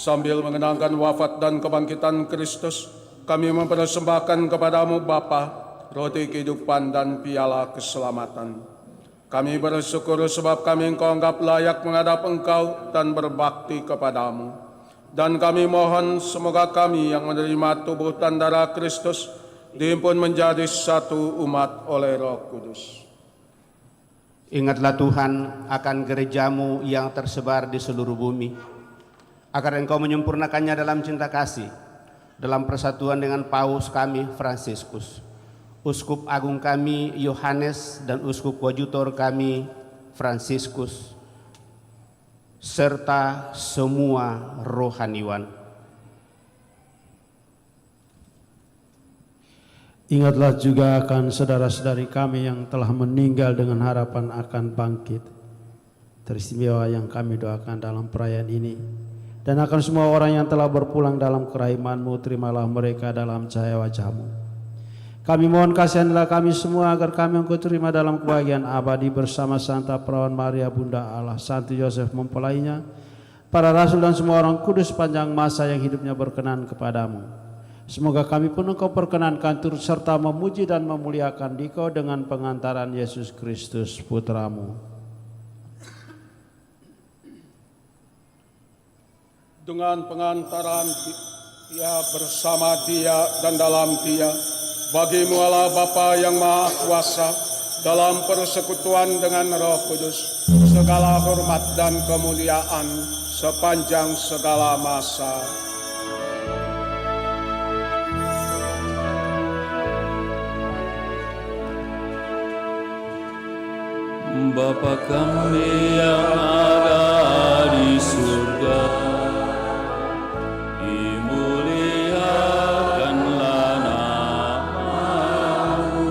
Sambil mengenangkan wafat dan kebangkitan Kristus, kami mempersembahkan kepadamu Bapa, roti kehidupan dan piala keselamatan. Kami bersyukur sebab kami Engkau anggap layak menghadap Engkau dan berbakti kepadamu. Dan kami mohon semoga kami yang menerima tubuh dan darah Kristus dihimpun menjadi satu umat oleh Roh Kudus. Ingatlah Tuhan akan gerejamu yang tersebar di seluruh bumi, agar Engkau menyempurnakannya dalam cinta kasih, dalam persatuan dengan Paus kami Fransiskus, Uskup Agung kami Yohanes, dan Uskup Koadjutor kami Fransiskus, serta semua rohaniwan. Ingatlah juga akan saudara-saudari kami yang telah meninggal dengan harapan akan bangkit teristimewa yang kami doakan dalam perayaan ini. Dan akan semua orang yang telah berpulang dalam kerahman-Mu, terimalah mereka dalam cahaya wajah-Mu. Kami mohon kasihanilah kami semua agar kami Engkau terima dalam kebahagiaan abadi bersama Santa Perawan Maria Bunda Allah, Santo Yosef mempelainya, para rasul dan semua orang kudus sepanjang masa yang hidupnya berkenan kepadamu. Semoga kami pun Engkau perkenankan turut serta memuji dan memuliakan Dikau dengan pengantaran Yesus Kristus Putra-Mu. Dengan pengantaran Dia bersama Dia dan dalam Dia, bagi-Mu Allah Bapa yang Maha Kuasa, dalam persekutuan dengan Roh Kudus, segala hormat dan kemuliaan sepanjang segala masa. Bapa kami yang ada di surga, dimuliakanlah nama-Mu,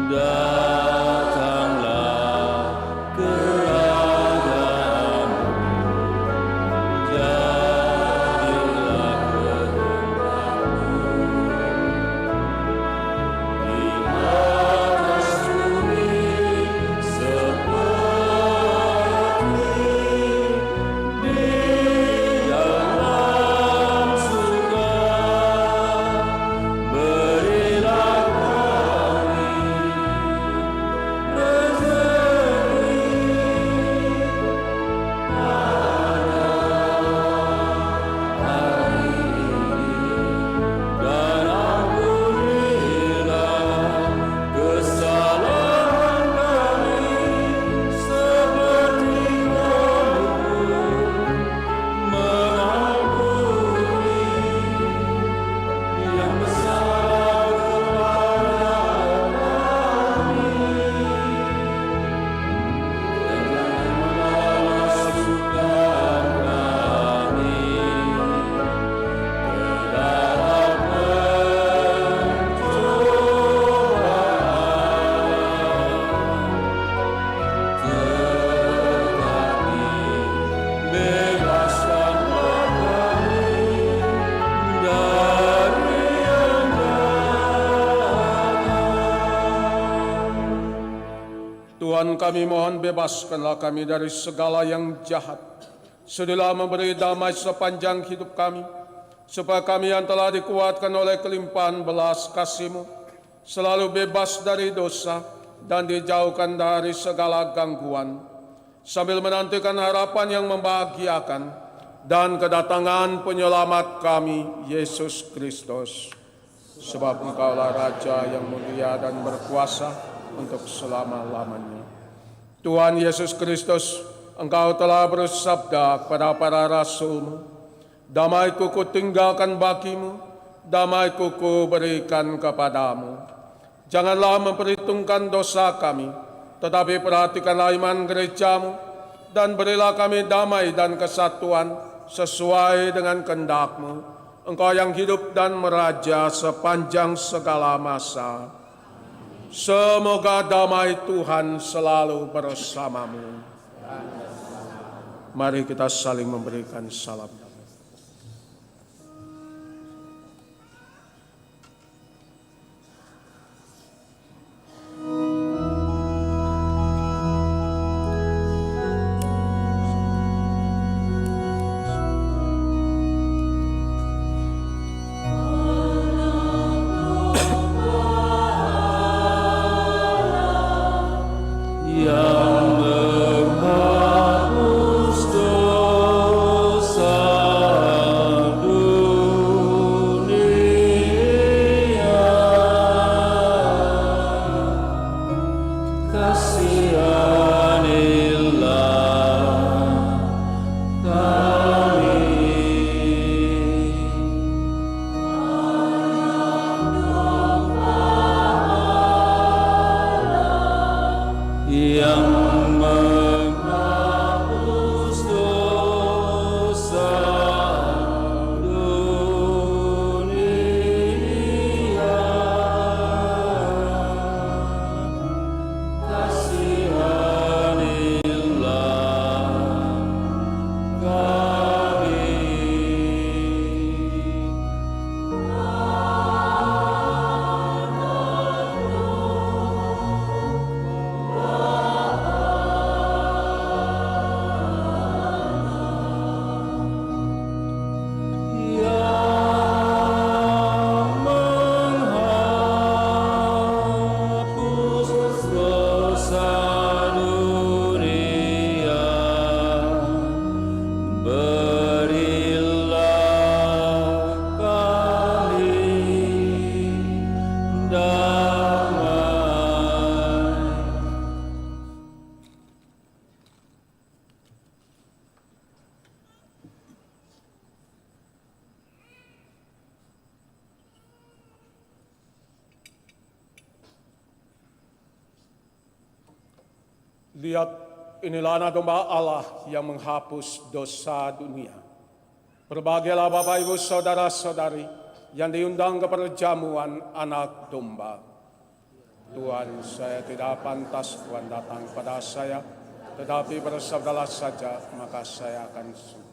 datanglah kerajaan-Mu, jadilah kehendak-Mu di atas bumi seperti di dalam surga. Berilah kami dan ampunilah kesalahan kami seperti kami mengampuni yang bersalah kepada kami, dan janganlah masukkan kami ke dalam tetapi bebaskanlah kami dari yang jahat. Tuhan, kami mohon bebaskanlah kami dari segala yang jahat. Sudahlah memberi damai sepanjang hidup kami, supaya kami yang telah dikuatkan oleh kelimpahan belas kasih-Mu selalu bebas dari dosa dan dijauhkan dari segala gangguan, sambil menantikan harapan yang membahagiakan dan kedatangan penyelamat kami, Yesus Kristus. Sebab Engkaulah Raja yang mulia dan berkuasa untuk selama-lamanya. Tuhan Yesus Kristus, Engkau telah bersabda kepada para rasul-Mu, damai-Ku kutinggalkan bagi-Mu, damai-Ku kuberikan kepadamu. Janganlah memperhitungkan dosa kami, tetapi perhatikanlah iman gereja-Mu, dan berilah kami damai dan kesatuan sesuai dengan kehendak-Mu. Engkau yang hidup dan meraja sepanjang segala masa. Semoga damai Tuhan selalu bersamamu. Mari kita saling memberikan salam. Yang menghapus dosa Lihat, inilah anak domba Allah yang menghapus dosa dunia. Berbahagialah Bapak, Ibu, Saudara-saudari yang diundang ke perjamuan anak domba. Tuhan, saya tidak pantas Tuhan datang pada saya, tetapi bersabdalah saja, maka saya akan sembuh.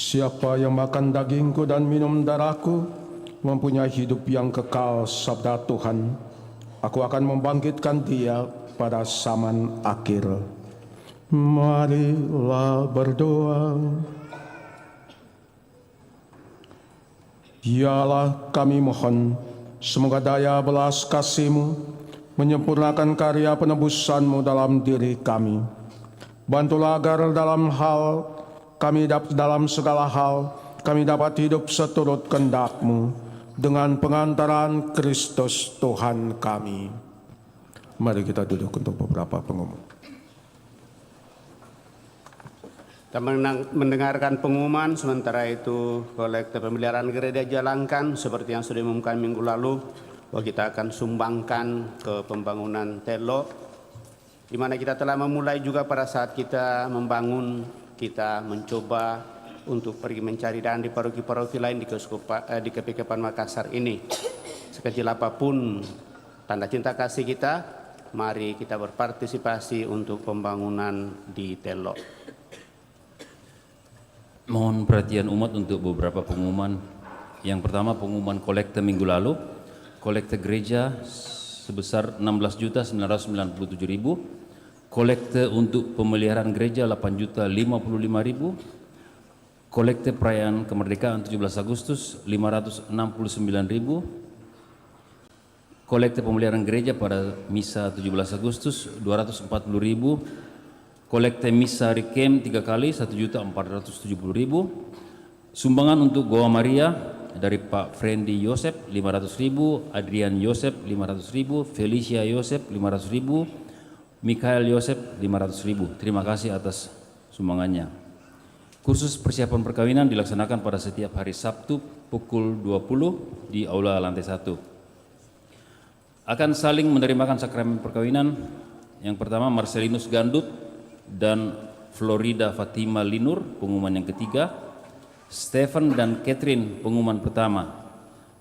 Siapa yang makan dagingku dan minum darahku mempunyai hidup yang kekal, sabda Tuhan. Aku akan membangkitkan dia pada zaman akhir. Marilah berdoa. Ya Allah, kami mohon, semoga daya belas kasih-Mu menyempurnakan karya penebusan-Mu dalam diri kami. Bantulah agar dalam segala hal kami dapat hidup seturut kehendak-Mu dengan pengantaran Kristus Tuhan kami. Mari kita duduk untuk beberapa pengumuman. Kita mendengarkan pengumuman, sementara itu kolekte pemeliharaan gereja jalankan seperti yang sudah diumumkan minggu lalu, bahwa kita akan sumbangkan ke pembangunan telo, di mana kita telah memulai juga pada saat kita membangun, kita mencoba untuk pergi mencari dana di paroki-paroki lain di KPKP Makassar ini. Sekecil apapun tanda cinta kasih kita, mari kita berpartisipasi untuk pembangunan di telo. Mohon perhatian umat untuk beberapa pengumuman. Yang pertama pengumuman kolekte minggu lalu. Kolekte gereja sebesar 16.997.000. Kolekte untuk pemeliharaan gereja 8.055.000. Kolekte perayaan kemerdekaan 17 Agustus 569.000. Kolekte pemeliharaan gereja pada misa 17 Agustus 240.000. Kolekte misa Rikem 3 kali 1.470.000. Sumbangan untuk Goa Maria dari Pak Frendi Yosep 500.000, Adrian Yosep 500.000, Felicia Yosep 500.000, Mikael Yosep 500.000. Terima kasih atas sumbangannya. Kursus persiapan perkawinan dilaksanakan pada setiap hari Sabtu pukul 20 di aula lantai 1. Akan saling menerimakan sakramen perkawinan. Yang pertama Marcelinus Gandut dan Florida Fatima Linur, pengumuman yang ketiga. Stephen dan Catherine, pengumuman pertama.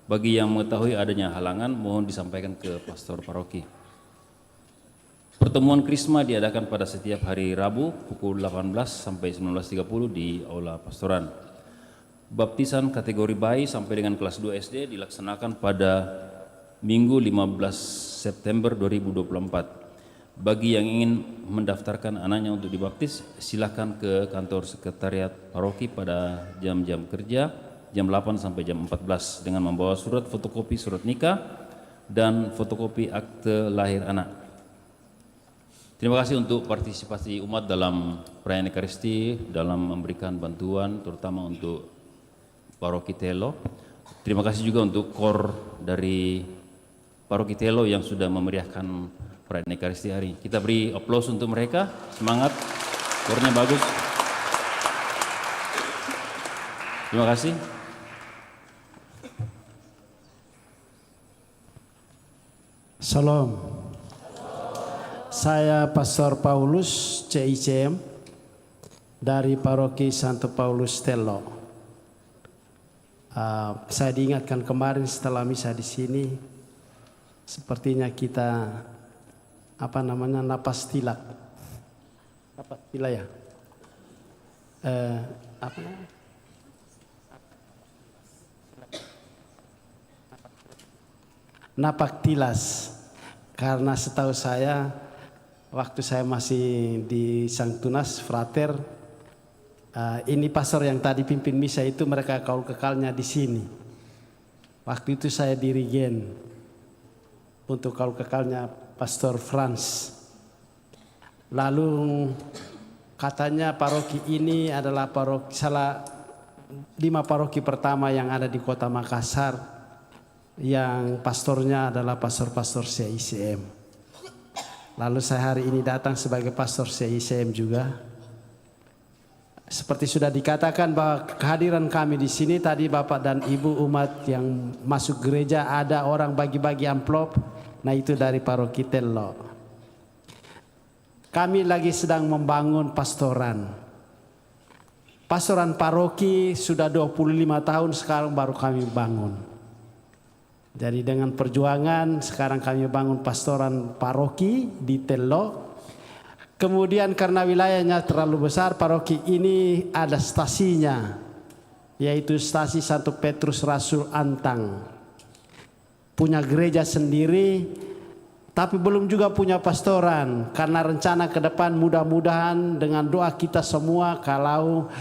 Bagi yang mengetahui adanya halangan, mohon disampaikan ke pastor paroki. Pertemuan Krisma diadakan pada setiap hari Rabu pukul 18 sampai 19.30 di aula pastoran. Baptisan kategori bayi sampai dengan kelas 2 SD dilaksanakan pada Minggu 15 September 2024. Bagi yang ingin mendaftarkan anaknya untuk dibaptis, silakan ke kantor sekretariat paroki pada jam-jam kerja, jam 8 sampai jam 14 dengan membawa surat fotokopi surat nikah dan fotokopi akte lahir anak. Terima kasih untuk partisipasi umat dalam perayaan Ekaristi, dalam memberikan bantuan terutama untuk paroki Telo. Terima kasih juga untuk kor dari paroki Telo yang sudah memeriahkan perayaan Ekaristi hari. Kita beri aplaus untuk mereka, semangat, kornya bagus. Terima kasih. Salam. Saya Pastor Paulus CICM dari Paroki Santo Paulus Telo. Saya diingatkan kemarin setelah misa di sini, sepertinya kita napas tila ya. Napak tilas, karena setahu saya waktu saya masih di Sang Tunas Frater, ini pastor yang tadi pimpin misa itu mereka kaul kekalnya di sini. Waktu itu saya dirigen untuk kaul kekalnya Pastor Franz. Lalu katanya paroki ini adalah paroki 5 paroki pertama yang ada di Kota Makassar yang pastornya adalah pastor-pastor CICM. Lalu saya hari ini datang sebagai pastor CICM juga. Seperti sudah dikatakan bahwa kehadiran kami di sini tadi Bapak dan Ibu umat yang masuk gereja ada orang bagi-bagi amplop. Nah itu dari paroki Telo. Kami lagi sedang membangun pastoran. Pastoran paroki sudah 25 tahun sekarang baru kami bangun. Jadi dengan perjuangan sekarang kami bangun pastoran paroki di Telo. Kemudian karena wilayahnya terlalu besar, paroki ini ada stasinya, yaitu stasi Santo Petrus Rasul Antang. Punya gereja sendiri, tapi belum juga punya pastoran. Karena rencana ke depan mudah-mudahan dengan doa kita semua kalau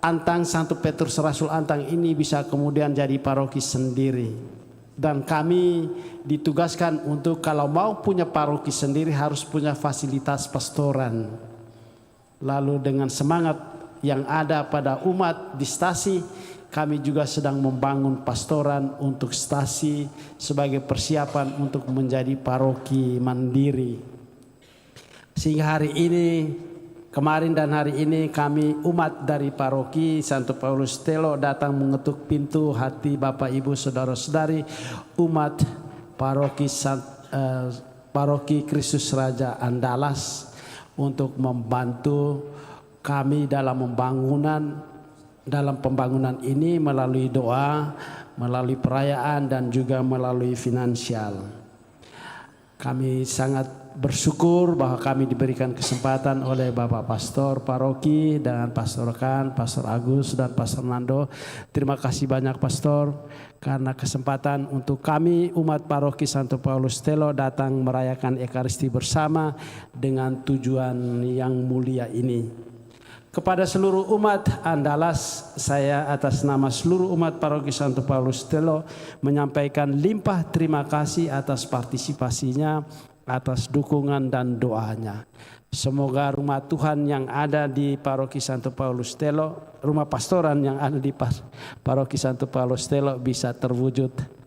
Antang Santo Petrus Rasul Antang ini bisa kemudian jadi paroki sendiri. Dan kami ditugaskan untuk kalau mau punya paroki sendiri harus punya fasilitas pastoran. Lalu dengan semangat yang ada pada umat di stasi, kami juga sedang membangun pastoran untuk stasi sebagai persiapan untuk menjadi paroki mandiri. Sehingga hari ini Kemarin dan hari ini kami umat dari paroki Santo Paulus Telo datang mengetuk pintu hati Bapak Ibu Saudara-saudari umat paroki Kristus Raja Andalas untuk membantu kami dalam pembangunan ini melalui doa, melalui perayaan dan juga melalui finansial. Kami sangat bersyukur bahwa kami diberikan kesempatan oleh Bapak Pastor Paroki dan Pastor Kan, Pastor Agus dan Pastor Nando. Terima kasih banyak Pastor karena kesempatan untuk kami umat Paroki Santo Paulus Telo datang merayakan Ekaristi bersama dengan tujuan yang mulia ini. Kepada seluruh umat Andalas, saya atas nama seluruh umat Paroki Santo Paulus Telo menyampaikan limpah terima kasih atas partisipasinya, atas dukungan dan doanya. Semoga rumah Tuhan yang ada di Paroki Santo Paulus Telo, rumah pastoran yang ada di Paroki Santo Paulus Telo bisa terwujud.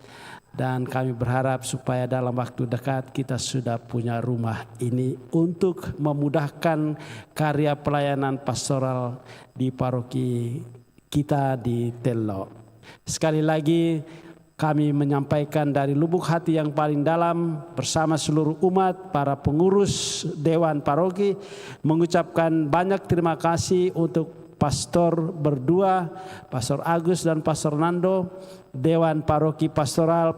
Dan kami berharap supaya dalam waktu dekat kita sudah punya rumah ini untuk memudahkan karya pelayanan pastoral di paroki kita di Telo. Sekali lagi kami menyampaikan dari lubuk hati yang paling dalam bersama seluruh umat, para pengurus Dewan Paroki mengucapkan banyak terima kasih untuk pastor berdua, Pastor Agus dan Pastor Nando, Dewan Pastoral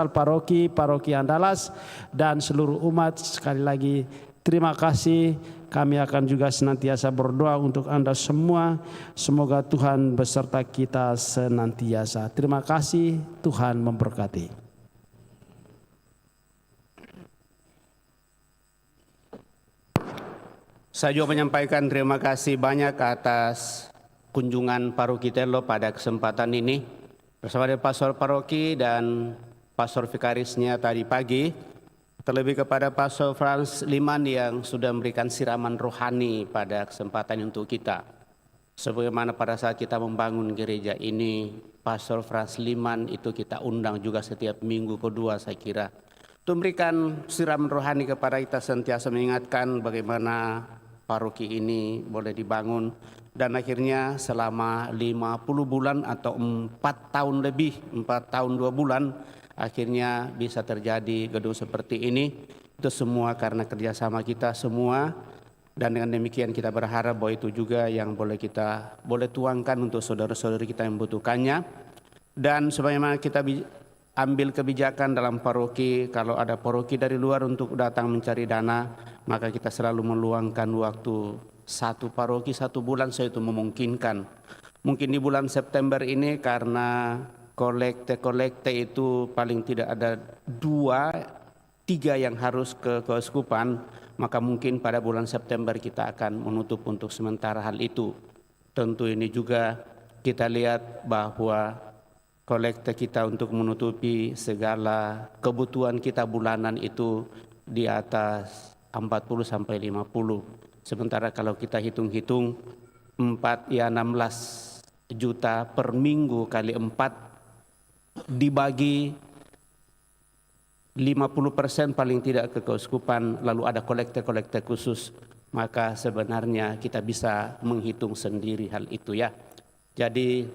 Paroki Andalas dan seluruh umat. Sekali lagi terima kasih. Kami akan juga senantiasa berdoa untuk Anda semua. Semoga Tuhan beserta kita senantiasa. Terima kasih, Tuhan memberkati. Saya juga menyampaikan terima kasih banyak atas kunjungan Paroki Telo pada kesempatan ini. Bersama dengan Pastor Paroki dan Pastor Vikarisnya tadi pagi, terlebih kepada Pastor Frans Liman yang sudah memberikan siraman rohani pada kesempatan untuk kita. Sebagaimana pada saat kita membangun gereja ini, Pastor Frans Liman itu kita undang juga setiap minggu kedua saya kira. Untuk memberikan siraman rohani kepada kita, sentiasa mengingatkan bagaimana paroki ini boleh dibangun. Dan akhirnya selama 50 bulan atau 4 tahun lebih, 4 tahun 2 bulan, akhirnya bisa terjadi gedung seperti ini. Itu semua karena kerjasama kita semua. Dan dengan demikian kita berharap bahwa itu juga yang boleh tuangkan untuk saudara-saudari kita yang membutuhkannya. Dan sebagaimana kita ambil kebijakan dalam paroki, kalau ada paroki dari luar untuk datang mencari dana, maka kita selalu meluangkan waktu 1 paroki 1 bulan, saya itu memungkinkan. Mungkin di bulan September ini karena kolekte itu paling tidak ada 2-3 yang harus ke keuskupan, maka mungkin pada bulan September kita akan menutup untuk sementara hal itu. Tentu ini juga kita lihat bahwa kolekte kita untuk menutupi segala kebutuhan kita bulanan itu di atas 40-50. Sementara kalau kita hitung-hitung 16 juta per minggu kali 4 dibagi 50% paling tidak ke keuskupan, lalu ada kolekte khusus, maka sebenarnya kita bisa menghitung sendiri hal itu ya. Jadi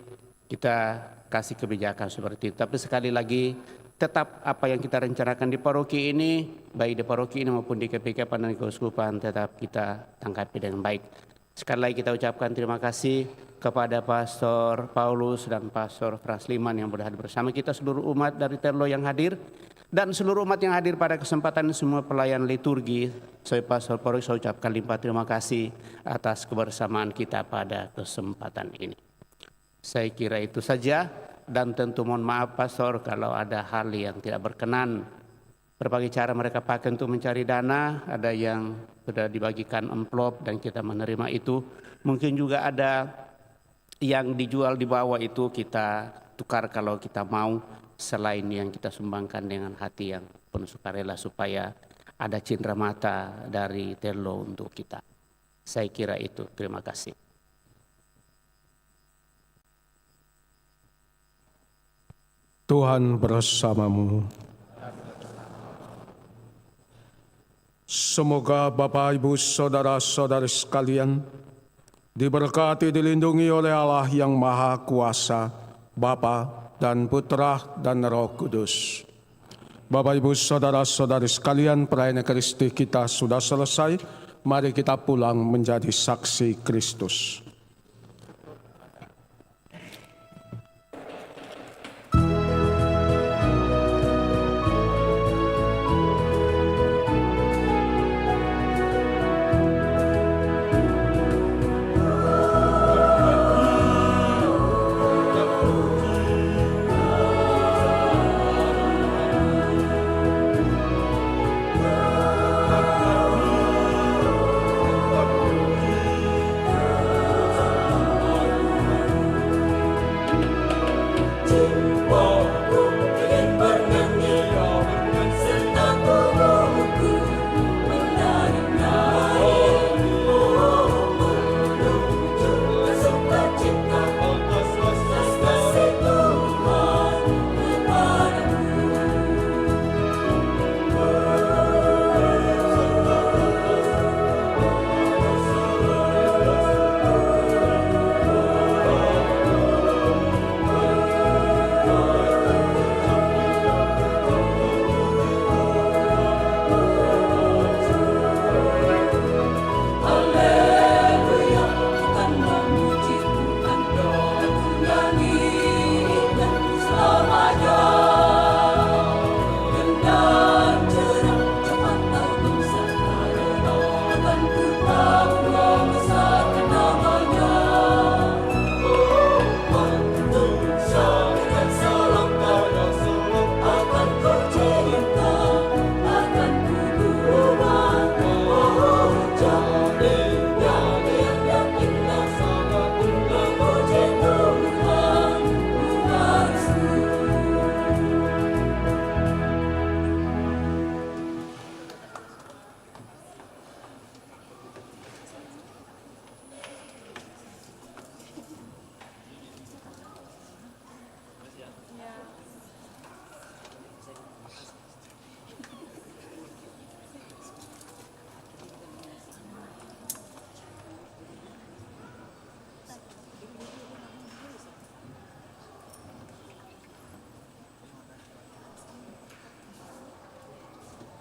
kita kasih kebijakan seperti itu. Tapi sekali lagi tetap apa yang kita rencanakan di paroki ini, baik di paroki ini maupun di KPK dan keuskupan, tetap kita tanggapi dengan baik. Sekali lagi kita ucapkan terima kasih kepada Pastor Paulus dan Pastor Frans Liman yang berhadir bersama kita, seluruh umat dari Telo yang hadir, dan seluruh umat yang hadir pada kesempatan semua pelayan liturgi. Saya Pastor Paulus, saya ucapkan limpah terima kasih atas kebersamaan kita pada kesempatan ini. Saya kira itu saja. Dan tentu mohon maaf Pastor kalau ada hal yang tidak berkenan. Berbagai cara mereka pakai untuk mencari dana, ada yang sudah dibagikan amplop dan kita menerima itu. Mungkin juga ada yang dijual di bawah itu kita tukar kalau kita mau, selain yang kita sumbangkan dengan hati yang penuh sukarela supaya ada cindera mata dari Telo untuk kita. Saya kira itu. Terima kasih. Tuhan bersamamu. Semoga Bapak, Ibu, Saudara-saudari sekalian diberkati, dilindungi oleh Allah yang Maha Kuasa, Bapa dan Putra dan Roh Kudus. Bapak, Ibu, Saudara-saudari sekalian, perayaan Ekaristi kita sudah selesai. Mari kita pulang menjadi saksi Kristus.